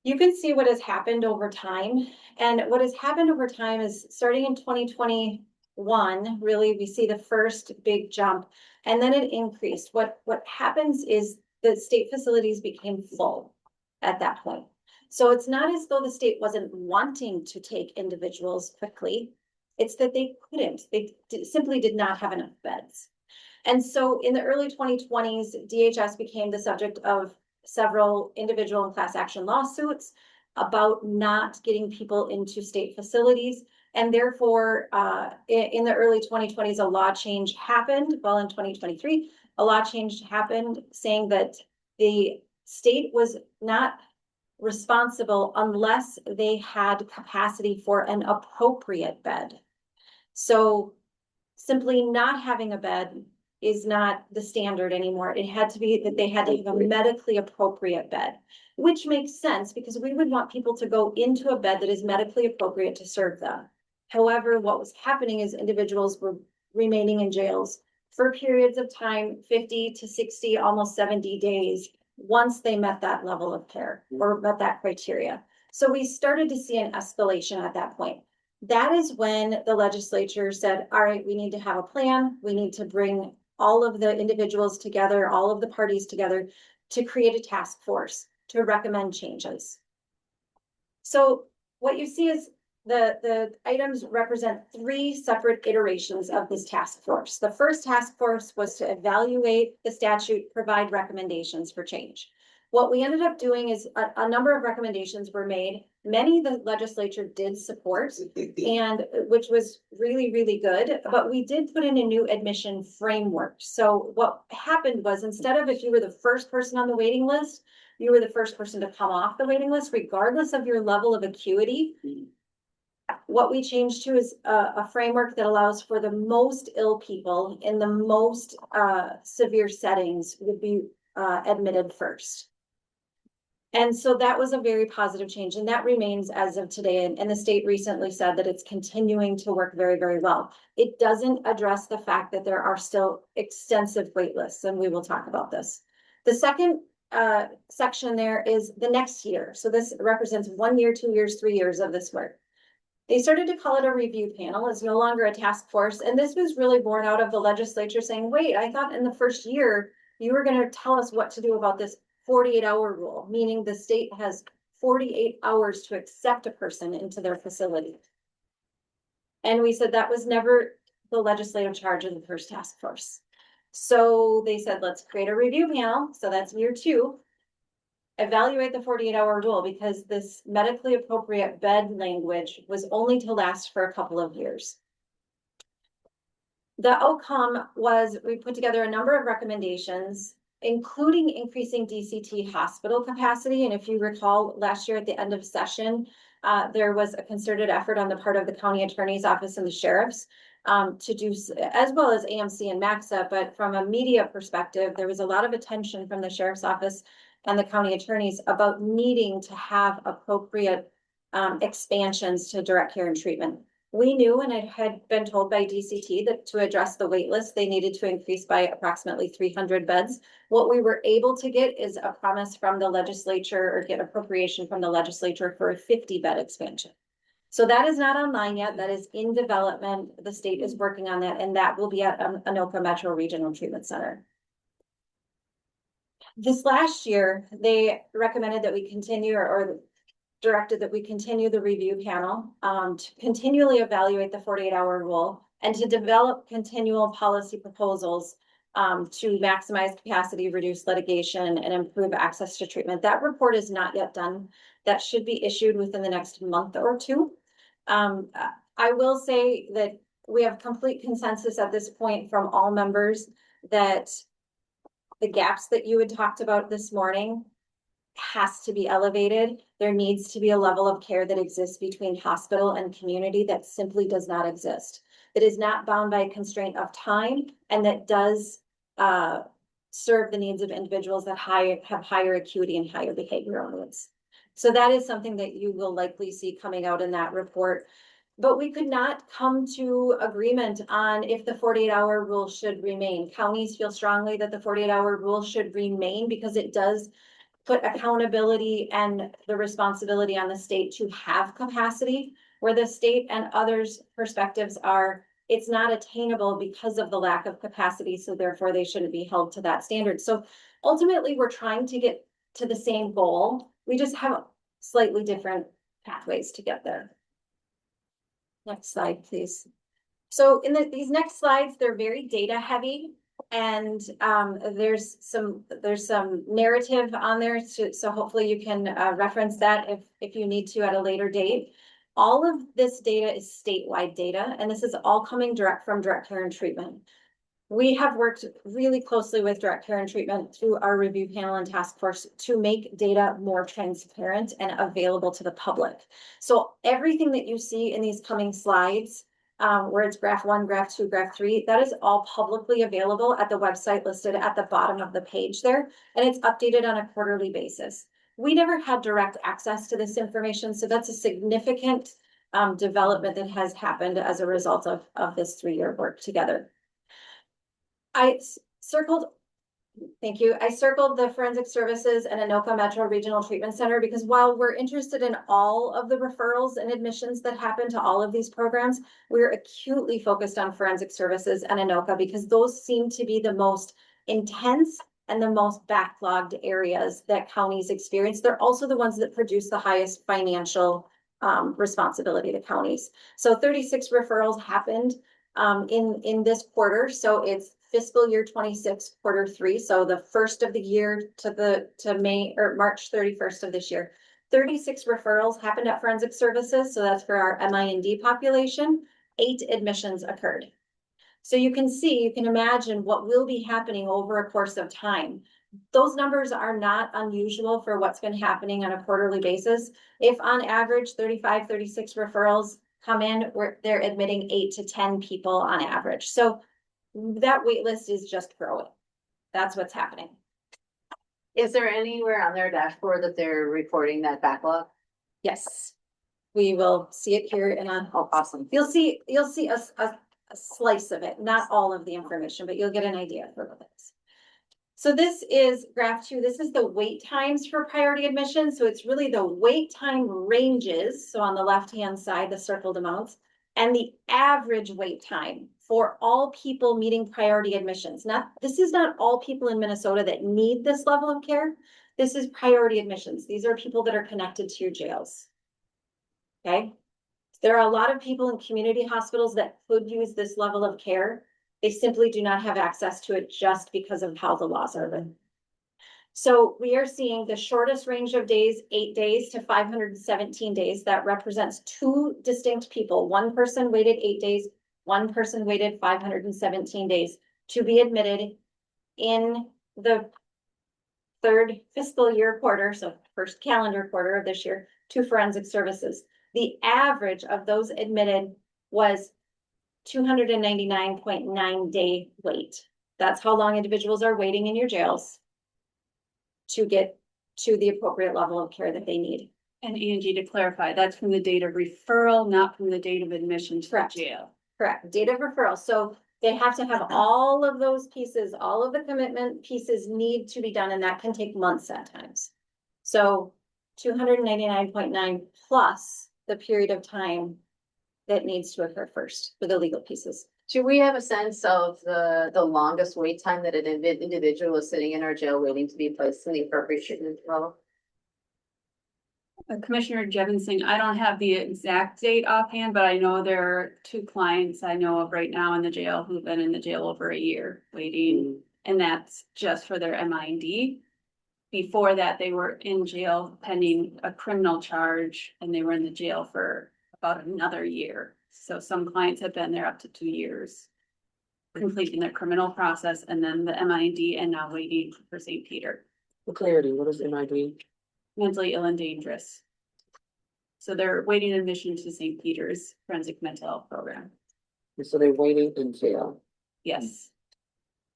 You can see what has happened over time. And what has happened over time is starting in 2021, really, we see the first big jump, and then it increased. What happens is the state facilities became full at that point. So it's not as though the state wasn't wanting to take individuals quickly. It's that they couldn't. They simply did not have enough beds. And so in the early 2020s, DHS became the subject of several individual and class action lawsuits about not getting people into state facilities. And therefore, in the early 2020s, a law change happened. Well, in 2023, a law change happened saying that the state was not responsible unless they had capacity for an appropriate bed. So simply not having a bed is not the standard anymore. It had to be that they had to have a medically appropriate bed, which makes sense because we would want people to go into a bed that is medically appropriate to serve them. However, what was happening is individuals were remaining in jails for periods of time, 50 to 60, almost 70 days, once they met that level of care or met that criteria. So we started to see an escalation at that point. That is when the legislature said, all right, we need to have a plan. We need to bring all of the individuals together, all of the parties together to create a task force to recommend changes. So what you see is the items represent three separate iterations of this task force. The first task force was to evaluate the statute, provide recommendations for change. What we ended up doing is a number of recommendations were made. Many the legislature did support, and which was really, really good, but we did put in a new admission framework. So what happened was, instead of if you were the first person on the waiting list, you were the first person to come off the waiting list, regardless of your level of acuity. What we changed to is a framework that allows for the most ill people in the most severe settings would be admitted first. And so that was a very positive change, and that remains as of today. And the state recently said that it's continuing to work very, very well. It doesn't address the fact that there are still extensive wait lists, and we will talk about this. The second section there is the next year. So this represents 1 year, 2 years, 3 years of this work. They started to call it a review panel. It's no longer a task force. And this was really born out of the legislature saying, wait, I thought in the first year you were going to tell us what to do about this 48-hour rule, meaning the state has 48 hours to accept a person into their facility. And we said that was never the legislative charge of the first task force. So they said, let's create a review panel. So that's year 2. Evaluate the 48-hour rule, because this medically appropriate bed language was only to last for a couple of years. The outcome was we put together a number of recommendations, including increasing DCT hospital capacity. And if you recall, last year at the end of session, there was a concerted effort on the part of the county attorney's office and the sheriffs to do, as well as AMC and MAXA. But from a media perspective, there was a lot of attention from the sheriff's office and the county attorneys about needing to have appropriate expansions to direct care and treatment. We knew, and it had been told by DCT, that to address the wait list, they needed to increase by approximately 300 beds. What we were able to get is a promise from the legislature, or get appropriation from the legislature for a 50-bed expansion. So that is not online yet. That is in development. The state is working on that, and that will be at Anoka Metro Regional Treatment Center. This last year, they recommended that we continue, or directed that we continue the review panel to continually evaluate the 48-hour rule and to develop continual policy proposals to maximize capacity, reduce litigation, and improve access to treatment. That report is not yet done. That should be issued within the next month or two. I will say that we have complete consensus at this point from all members that the gaps that you had talked about this morning has to be elevated. There needs to be a level of care that exists between hospital and community that simply does not exist. That is not bound by a constraint of time, and that does serve the needs of individuals that have higher acuity and higher behavioral needs. So that is something that you will likely see coming out in that report. But we could not come to agreement on if the 48-hour rule should remain. Counties feel strongly that the 48-hour rule should remain because it does put accountability and the responsibility on the state to have capacity, where the state and others' perspectives are, it's not attainable because of the lack of capacity, so therefore they shouldn't be held to that standard. So ultimately, we're trying to get to the same goal. We just have slightly different pathways to get there. Next slide, please. So in these next slides, they're very data heavy, and there's some narrative on there, so hopefully you can reference that if you need to at a later date. All of this data is statewide data, and this is all coming direct from direct care and treatment. We have worked really closely with direct care and treatment through our review panel and task force to make data more transparent and available to the public. So everything that you see in these coming slides, where it's graph 1, graph 2, graph 3, that is all publicly available at the website listed at the bottom of the page there, and it's updated on a quarterly basis. We never had direct access to this information, so that's a significant development that has happened as a result of this 3-year work together. Thank you. I circled the forensic services and Anoka Metro Regional Treatment Center because while we're interested in all of the referrals and admissions that happen to all of these programs, we're acutely focused on forensic services and Anoka because those seem to be the most intense and the most backlogged areas that counties experience. They're also the ones that produce the highest financial responsibility to counties. So 36 referrals happened in this quarter. So it's fiscal year 26, quarter 3. So the first of the year to May or March 31st of this year. 36 referrals happened at Forensic Services. So that's for our MIND population. 8 admissions occurred. So you can see, you can imagine what will be happening over a course of time. Those numbers are not unusual for what's been happening on a quarterly basis. If on average 35, 36 referrals come in, they're admitting 8 to 10 people on average. So that wait list is just growing. That's what's happening. Is there anywhere on their dashboard that they're reporting that backlog? Yes. We will see it here in a, Oh, awesome. you'll see a slice of it, not all of the information, but you'll get an idea for what it is. So this is graph 2. This is the wait times for priority admission. So it's really the wait time ranges. So on the left-hand side, the circled amounts, and the average wait time for all people meeting priority admissions. This is not all people in Minnesota that need this level of care. This is priority admissions. These are people that are connected to your jails. Okay. There are a lot of people in community hospitals that could use this level of care. They simply do not have access to it just because of how the laws are written. So we are seeing the shortest range of days, 8 days to 517 days. That represents 2 distinct people. One person waited 8 days. One person waited 517 days to be admitted in the 3rd fiscal year quarter, so first calendar quarter of this year, to Forensic Services. The average of those admitted was 299.9 day wait. That's how long individuals are waiting in your jails to get to the appropriate level of care that they need. And Angie, to clarify, that's from the date of referral, not from the date of admission to the Correct. jail. Correct, date of referral. So they have to have all of those pieces, all of the commitment pieces need to be done, and that can take months at times. So 299.9 plus the period of time that needs to occur first for the legal pieces. Do we have a sense of the longest wait time that an individual is sitting in our jail waiting to be placed in the appropriate treatment level? Commissioner Jevonsing, I don't have the exact date offhand, but I know there are 2 clients I know of right now in the jail who've been in the jail over a year waiting, and that's just for their MIND. Before that, they were in jail pending a criminal charge, and they were in the jail for about another year. So some clients have been there up to 2 years, completing their criminal process, and then the MIND, and now waiting for St. Peter. For clarity, what is MID? Mentally ill and dangerous. So they're waiting admission to St. Peter's Forensic Mental Health Program. And so they're waiting in jail Yes.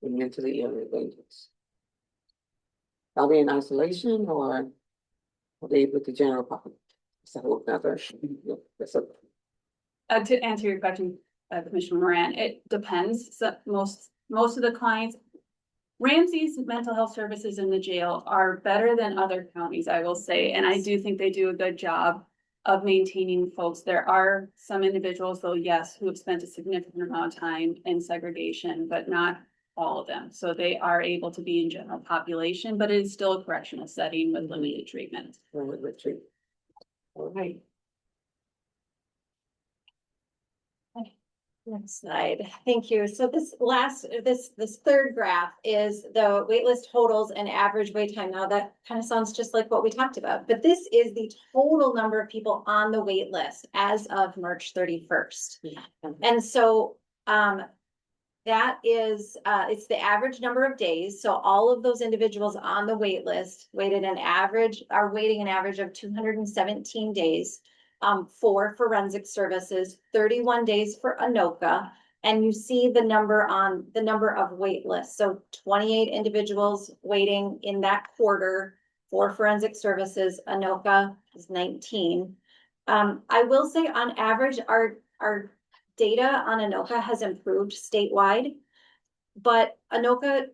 with mentally ill and dangerous. Are they in isolation or are they with the general public? It's a whole nother. That's a. To answer your question, Commissioner Moran, it depends. So most of the clients, Ramsey's mental health services in the jail are better than other counties, I will say, and I do think they do a good job of maintaining folks. There are some individuals, though, yes, who have spent a significant amount of time in segregation, but not all of them. So they are able to be in general population, but it is still a correctional setting with limited treatment. All right. Next slide. Thank you. So this 3rd graph is the waitlist totals and average wait time. Now that kind of sounds just like what we talked about, but this is the total number of people on the wait list as of March 31st. And so that is it's the average number of days. So all of those individuals on the wait list are waiting an average of 217 days. For Forensic Services, 31 days for ANOCA, and you see the number of wait lists. So 28 individuals waiting in that quarter for Forensic Services. ANOCA is 19. I will say on average, our data on ANOCA has improved statewide, but ANOCA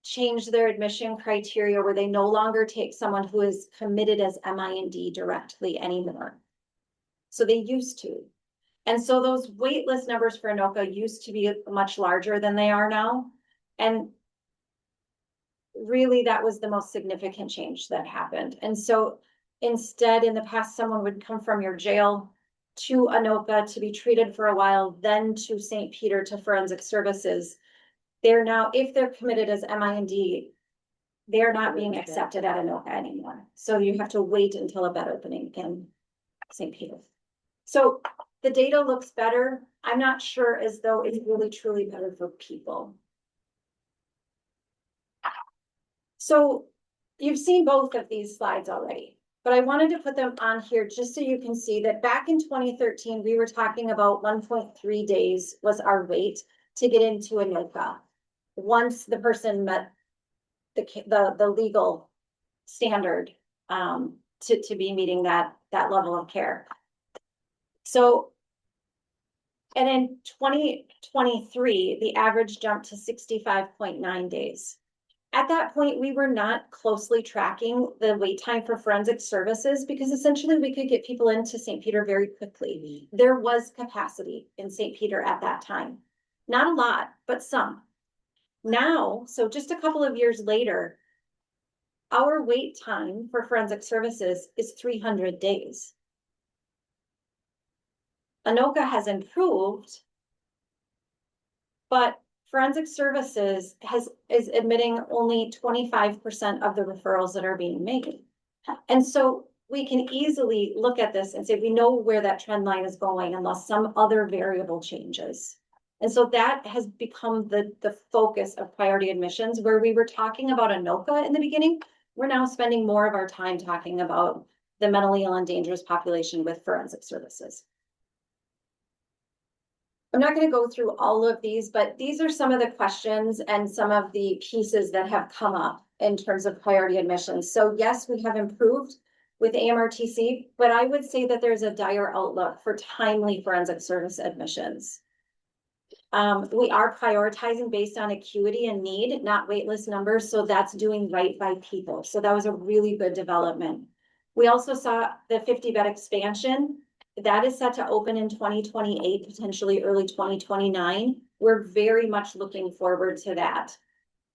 changed their admission criteria where they no longer take someone who is committed as MIND directly anymore. So they used to. And so those wait list numbers for ANOCA used to be much larger than they are now. And really, that was the most significant change that happened. And so instead, in the past, someone would come from your jail to Anoka to be treated for a while, then to St. Peter to forensic services. They're now, if they're committed as MIND, they're not being accepted at Anoka anymore. So you have to wait until a bed opening in St. Peter. So the data looks better. I'm not sure as though it's really truly better for people. So you've seen both of these slides already, but I wanted to put them on here just so you can see that back in 2013, we were talking about 1.3 days was our wait to get into Anoka. Once the person met the legal standard to be meeting that level of care. So, and in 2023, the average jumped to 65.9 days. At that point, we were not closely tracking the wait time for forensic services because essentially we could get people into St. Peter very quickly. There was capacity in St. Peter at that time. Not a lot, but some. Now, so just a couple of years later, our wait time for forensic services is 300 days. Anoka has improved, but forensic services is admitting only 25% of the referrals that are being made. And so we can easily look at this and say, we know where that trend line is going unless some other variable changes. And so that has become the focus of priority admissions, where we were talking about Anoka in the beginning. We're now spending more of our time talking about the mentally ill and dangerous population with forensic services. I'm not going to go through all of these, but these are some of the questions and some of the pieces that have come up in terms of priority admissions. So yes, we have improved with AMRTC, but I would say that there's a dire outlook for timely forensic service admissions. We are prioritizing based on acuity and need, not waitlist numbers. So that's doing right by people. So that was a really good development. We also saw the 50-bed expansion. That is set to open in 2028, potentially early 2029. We're very much looking forward to that.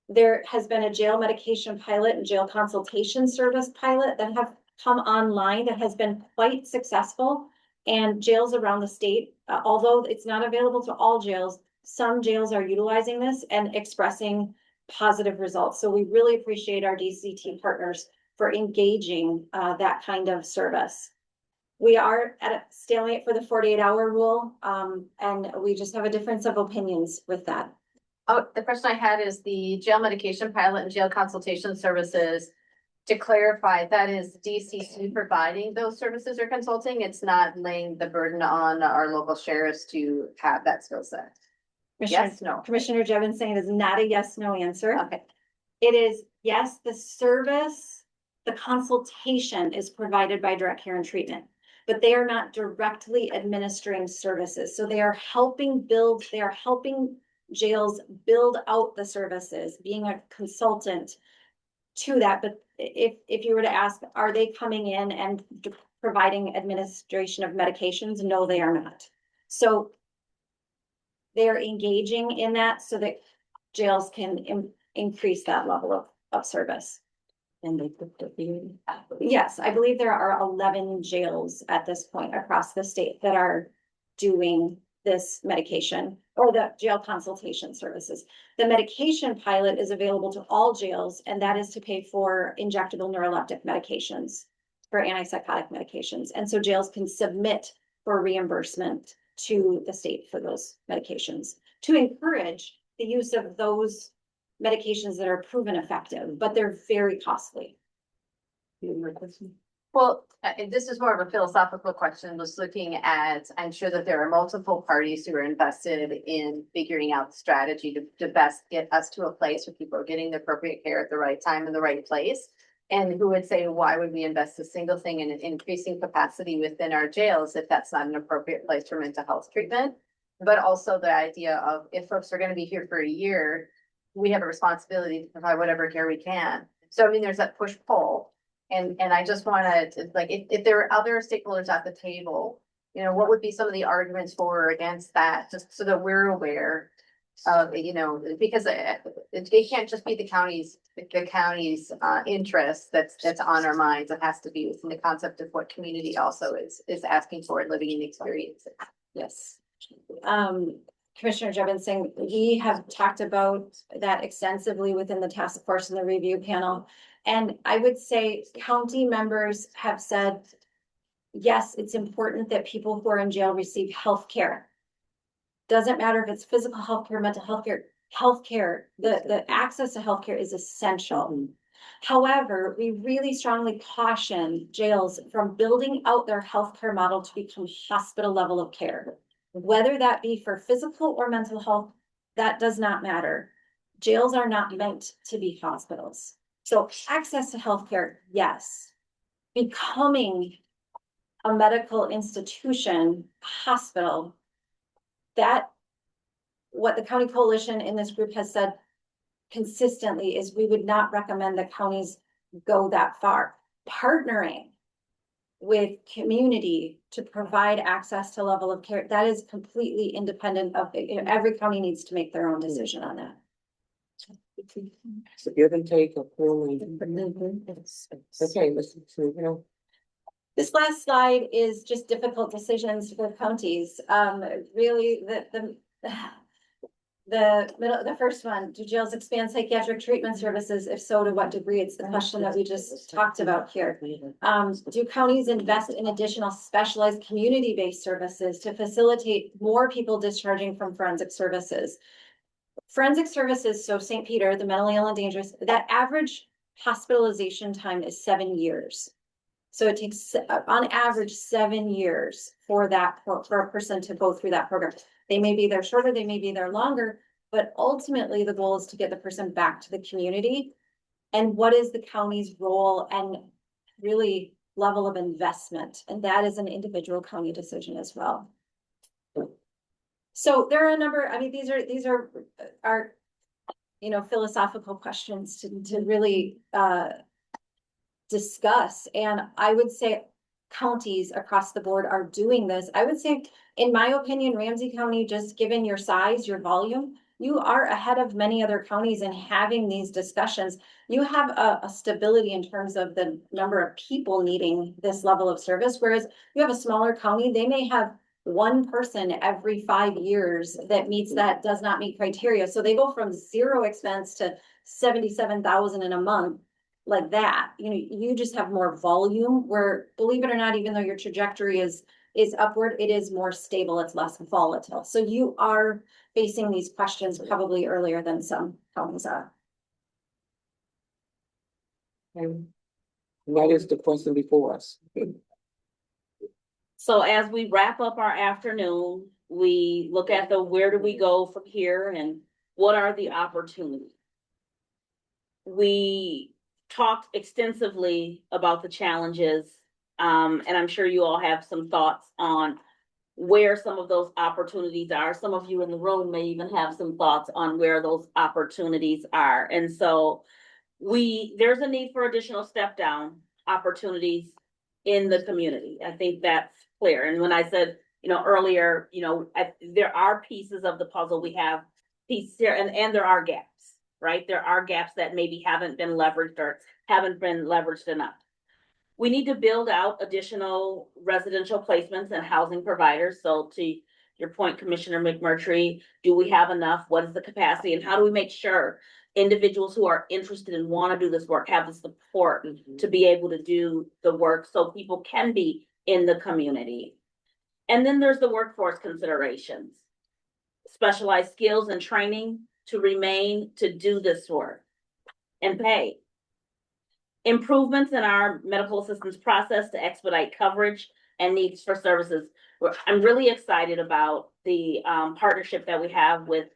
There has been a jail medication pilot and jail consultation service pilot that have come online that has been quite successful. And jails around the state, although it's not available to all jails, some jails are utilizing this and expressing positive results. So we really appreciate our DCT partners for engaging that kind of service. We are at a stalemate for the 48-hour rule, and we just have a difference of opinions with that. Oh, the question I had is the jail medication pilot and jail consultation services. To clarify, that is DCC providing those services or consulting. It's not laying the burden on our local sheriffs to have that skill set. Yes, no. Commissioner Jevons saying it is not a yes, no answer. Okay. It is yes, the service, the consultation is provided by Direct Care and Treatment, but they are not directly administering services. So they are helping jails build out the services, being a consultant to that. But if you were to ask, are they coming in and providing administration of medications? No, they are not. So they're engaging in that so that jails can increase that level of service. And they put the. Yes, I believe there are 11 jails at this point across the state that are doing this medication or the jail consultation services. The medication pilot is available to all jails, and that is to pay for injectable neuroleptic medications, for antipsychotic medications. And so jails can submit for reimbursement to the state for those medications to encourage the use of those medications that are proven effective, but they're very costly. Well, this is more of a philosophical question, was looking at, I'm sure that there are multiple parties who are invested in figuring out the strategy to best get us to a place where people are getting the appropriate care at the right time in the right place. And who would say, why would we invest a single thing in increasing capacity within our jails if that's not an appropriate place for mental health treatment? But also the idea of, if folks are going to be here for a year, we have a responsibility to provide whatever care we can. So I mean, there's that push-pull. And I just want to, like, if there are other stakeholders at the table, you know, what would be some of the arguments for or against that, just so that we're aware you know, because it can't just be the county's interest that's on our minds. It has to be within the concept of what community also is asking for and living in experiences. Yes. Commissioner Jevonsing, we have talked about that extensively within the task force and the review panel. And I would say county members have said, yes, it's important that people who are in jail receive health care. Doesn't matter if it's physical health care, mental health care, the access to healthcare is essential. However, we really strongly caution jails from building out their healthcare model to become hospital level of care. Whether that be for physical or mental health, that does not matter. Jails are not meant to be hospitals. So access to healthcare, yes. Becoming a medical institution, hospital, that what the county coalition in this group has said consistently is we would not recommend that counties go that far. Partnering with community to provide access to level of care, that is completely independent of, every county needs to make their own decision on that. It's a give and take of pulling. Okay, listen to, This last slide is just difficult decisions for counties. Really, the first one, do jails expand psychiatric treatment services? If so, to what degree? It's the question that we just talked about here. Do counties invest in additional specialized community-based services to facilitate more people discharging from forensic services? Forensic services, so St. Peter, the mentally ill and dangerous, that average hospitalization time is 7 years. So it takes on average 7 years for a person to go through that program. They may be there shorter, they may be there longer, but ultimately the goal is to get the person back to the community. And what is the county's role and really level of investment? And that is an individual county decision as well. So there are a number, I mean, these are philosophical questions to really discuss. And I would say counties across the board are doing this. I would say, in my opinion, Ramsey County, just given your size, your volume, you are ahead of many other counties in having these discussions. You have a stability in terms of the number of people needing this level of service, whereas you have a smaller county, they may have one person every 5 years that meets that, does not meet criteria. So they go from 0 expense to 77,000 in a month. Like that, you just have more volume where, believe it or not, even though your trajectory is upward, it is more stable, it's less volatile. So you are facing these questions probably earlier than some counties are. and that is the question before us. So as we wrap up our afternoon, we look at where do we go from here and what are the opportunities? We talked extensively about the challenges, and I'm sure you all have some thoughts on where some of those opportunities are. Some of you in the room may even have some thoughts on where those opportunities are. And so there's a need for additional step down opportunities in the community. I think that's clear. And when I said, earlier, there are pieces of the puzzle. We have pieces here and there are gaps. Right? There are gaps that maybe haven't been leveraged or haven't been leveraged enough. We need to build out additional residential placements and housing providers. So to your point, Commissioner McMurtry, do we have enough? What is the capacity? And how do we make sure individuals who are interested and want to do this work have the support to be able to do the work so people can be in the community? And then there's the workforce considerations, specialized skills and training to remain to do this work and pay. Improvements in our medical assistance process to expedite coverage and needs for services. I'm really excited about the partnership that we have with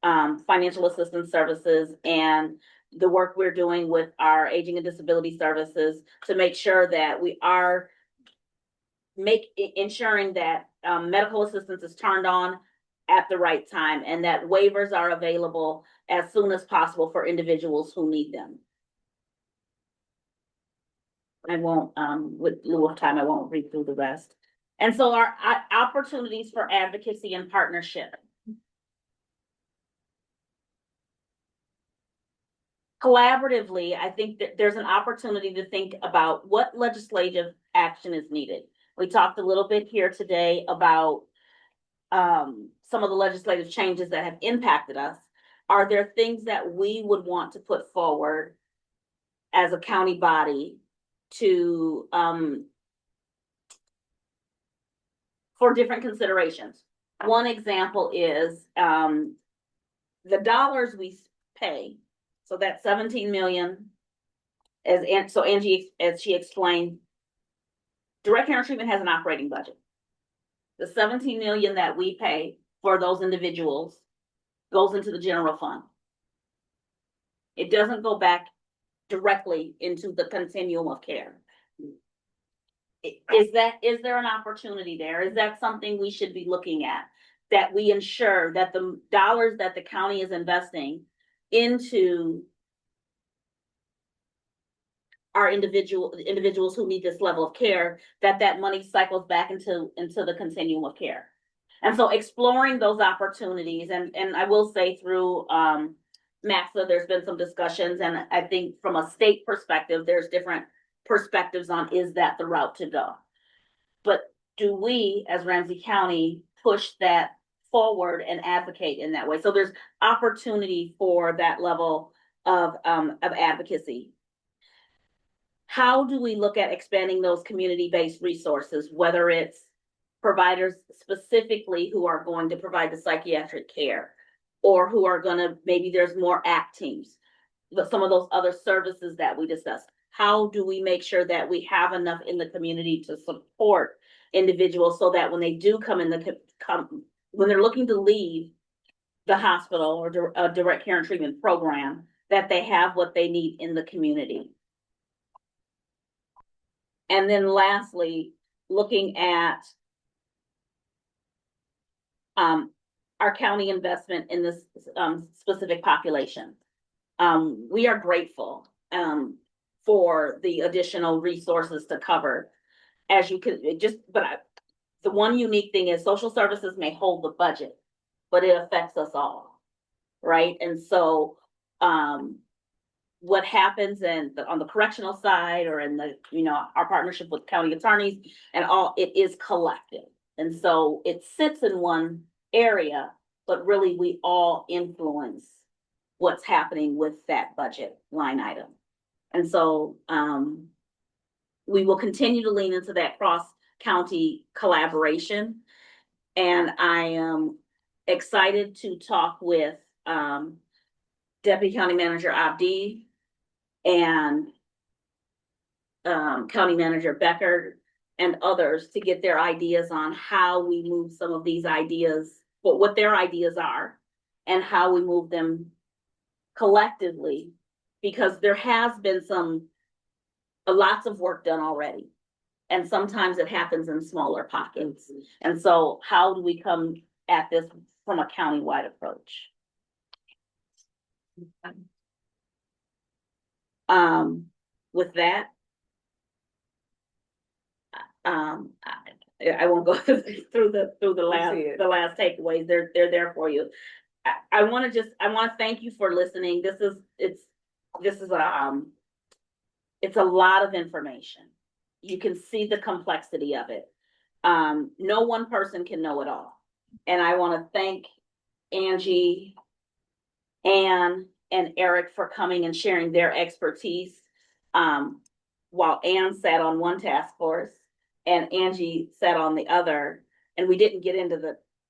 financial assistance services and the work we're doing with our aging and disability services to make sure that we are ensuring that medical assistance is turned on at the right time and that waivers are available as soon as possible for individuals who need them. I won't, with little time, I won't read through the rest. And so our opportunities for advocacy and partnership. collaboratively, I think that there's an opportunity to think about what legislative action is needed. We talked a little bit here today about some of the legislative changes that have impacted us. Are there things that we would want to put forward as a county body to for different considerations? One example is the dollars we pay. So that 17 million, so Angie, as she explained, direct care and treatment has an operating budget. The 17 million that we pay for those individuals goes into the general fund. It doesn't go back directly into the continuum of care. Is there an opportunity there? Is that something we should be looking at? That we ensure that the dollars that the county is investing into our individuals who need this level of care, that money cycles back into the continuum of care. And so exploring those opportunities, and I will say through MAXA, there's been some discussions, and I think from a state perspective, there's different perspectives on, is that the route to go? But do we, as Ramsey County, push that forward and advocate in that way? So there's opportunity for that level of advocacy. How do we look at expanding those community-based resources, whether it's providers specifically who are going to provide the psychiatric care, or who are going to, maybe there's more ACT teams, some of those other services that we discussed. How do we make sure that we have enough in the community to support individuals so that when they do when they're looking to leave the hospital or a direct care and treatment program, that they have what they need in the community? And then lastly, looking at our county investment in this specific population. We are grateful for the additional resources to cover. As you could the one unique thing is social services may hold the budget, but it affects us all, right? And so what happens on the correctional side, or in the, our partnership with county attorneys and all, it is collective. And so it sits in one area, but really we all influence what's happening with that budget line item. And so we will continue to lean into that cross-county collaboration. And I am excited to talk with Deputy County Manager Abdi and County Manager Becker and others to get their ideas on how we move some of these ideas, what their ideas are, and how we move them collectively, because there has been lots of work done already. And sometimes it happens in smaller pockets. And so how do we come at this from a countywide approach? With that, I won't go through the last takeaways. They're there for you. I want to thank you for listening. It's a lot of information. You can see the complexity of it. No one person can know it all. And I want to thank Angie, Ann, and Eric for coming and sharing their expertise. While Ann sat on one task force and Angie sat on the other, and we didn't get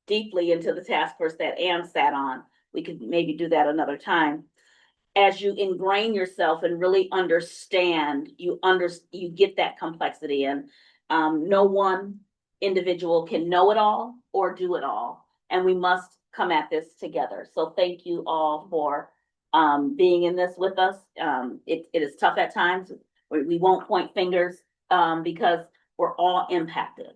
deeply into the task force that Ann sat on. We could maybe do that another time. As you ingrain yourself and really understand, you get that complexity, and no one individual can know it all or do it all, and we must come at this together. So thank you all for being in this with us. It is tough at times. We won't point fingers because we're all impacted.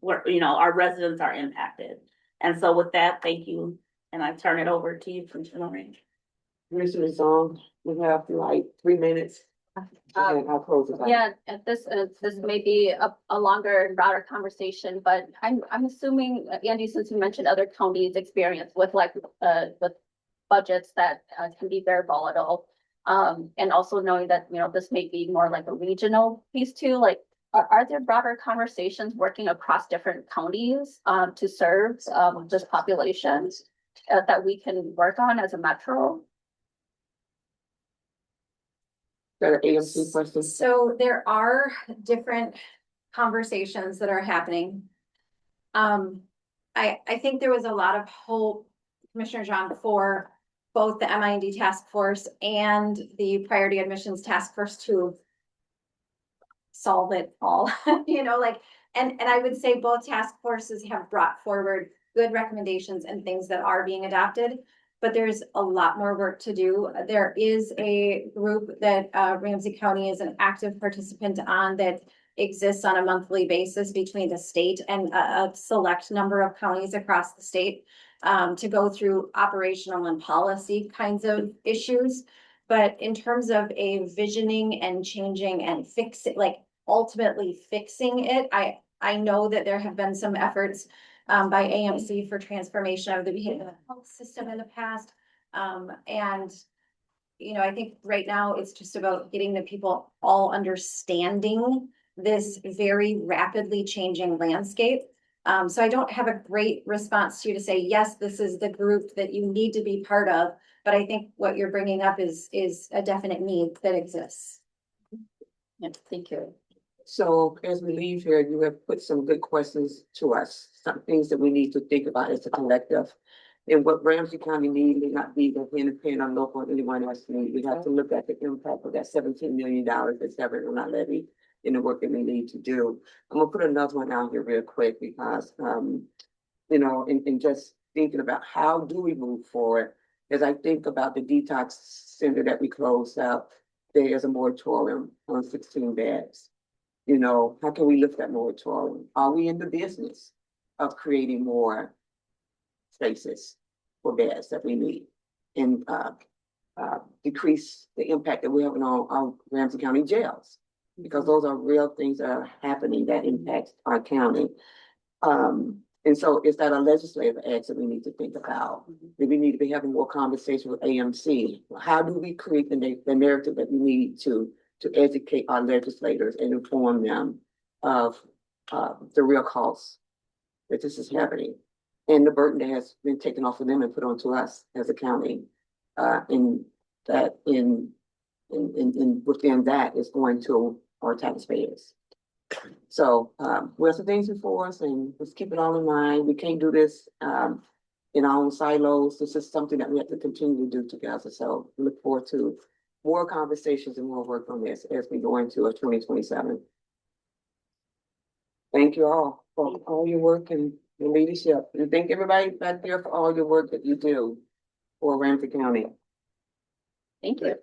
Our residents are impacted. And so with that, thank you. And I turn it over to you, Commissioner Range. Commissioner Song, we have like 3 minutes. And I'll close it out. Yeah, this may be a longer and broader conversation, but I'm assuming, Andy, since you mentioned other counties' experience with with budgets that can be very volatile. And also knowing that, you know, this may be more like a regional piece too, like, are there broader conversations working across different counties, to serve, this population? That we can work on as a metro? Got an AMC question? So there are different conversations that are happening. I think there was a lot of hope, Commissioner John, for both the MIND task force and the priority admissions task force to solve it all, you know, like, and I would say both task forces have brought forward good recommendations and things that are being adopted, but there's a lot more work to do. There is a group that Ramsey County is an active participant on that exists on a monthly basis between the state and a select number of counties across the state to go through operational and policy kinds of issues. But in terms of a visioning and changing and like ultimately fixing it, I know that there have been some efforts by AMC for transformation of the behavioral health system in the past. And, you know, I think right now it's just about getting the people all understanding this very rapidly changing landscape. So I don't have a great response to you to say, yes, this is the group that you need to be part of. But I think what you're bringing up is a definite need that exists. Yeah, thank you. So as we leave here, you have put some good questions to us, some things that we need to think about as a collective. And what Ramsey County need may not be the independent on local or anyone else need. We have to look at the impact of that $17 million that's covered on our levy in the work that we need to do. I'm gonna put another one out here real quick because, you know, in just thinking about how do we move forward, as I think about the detox center that we closed out, there is a moratorium on 16 beds. You know, how can we lift that moratorium? Are we in the business of creating more spaces for beds that we need and decrease the impact that we're having on our Ramsey County jails? Because those are real things that are happening that impact our county. And so is that a legislative act that we need to think about? Do we need to be having more conversation with AMC? How do we create the narrative that we need to educate our legislators and inform them of the real costs that this is happening and the burden that has been taken off of them and put onto us as a county. And that in within that is going to our taxpayers. So we have some things before us and let's keep it all in mind. We can't do this in our own silos. This is something that we have to continue to do together. So we look forward to more conversations and more work on this as we go into 2027. Thank you all for all your work and your leadership. And thank everybody back there for all your work that you do for Ramsey County. Thank you.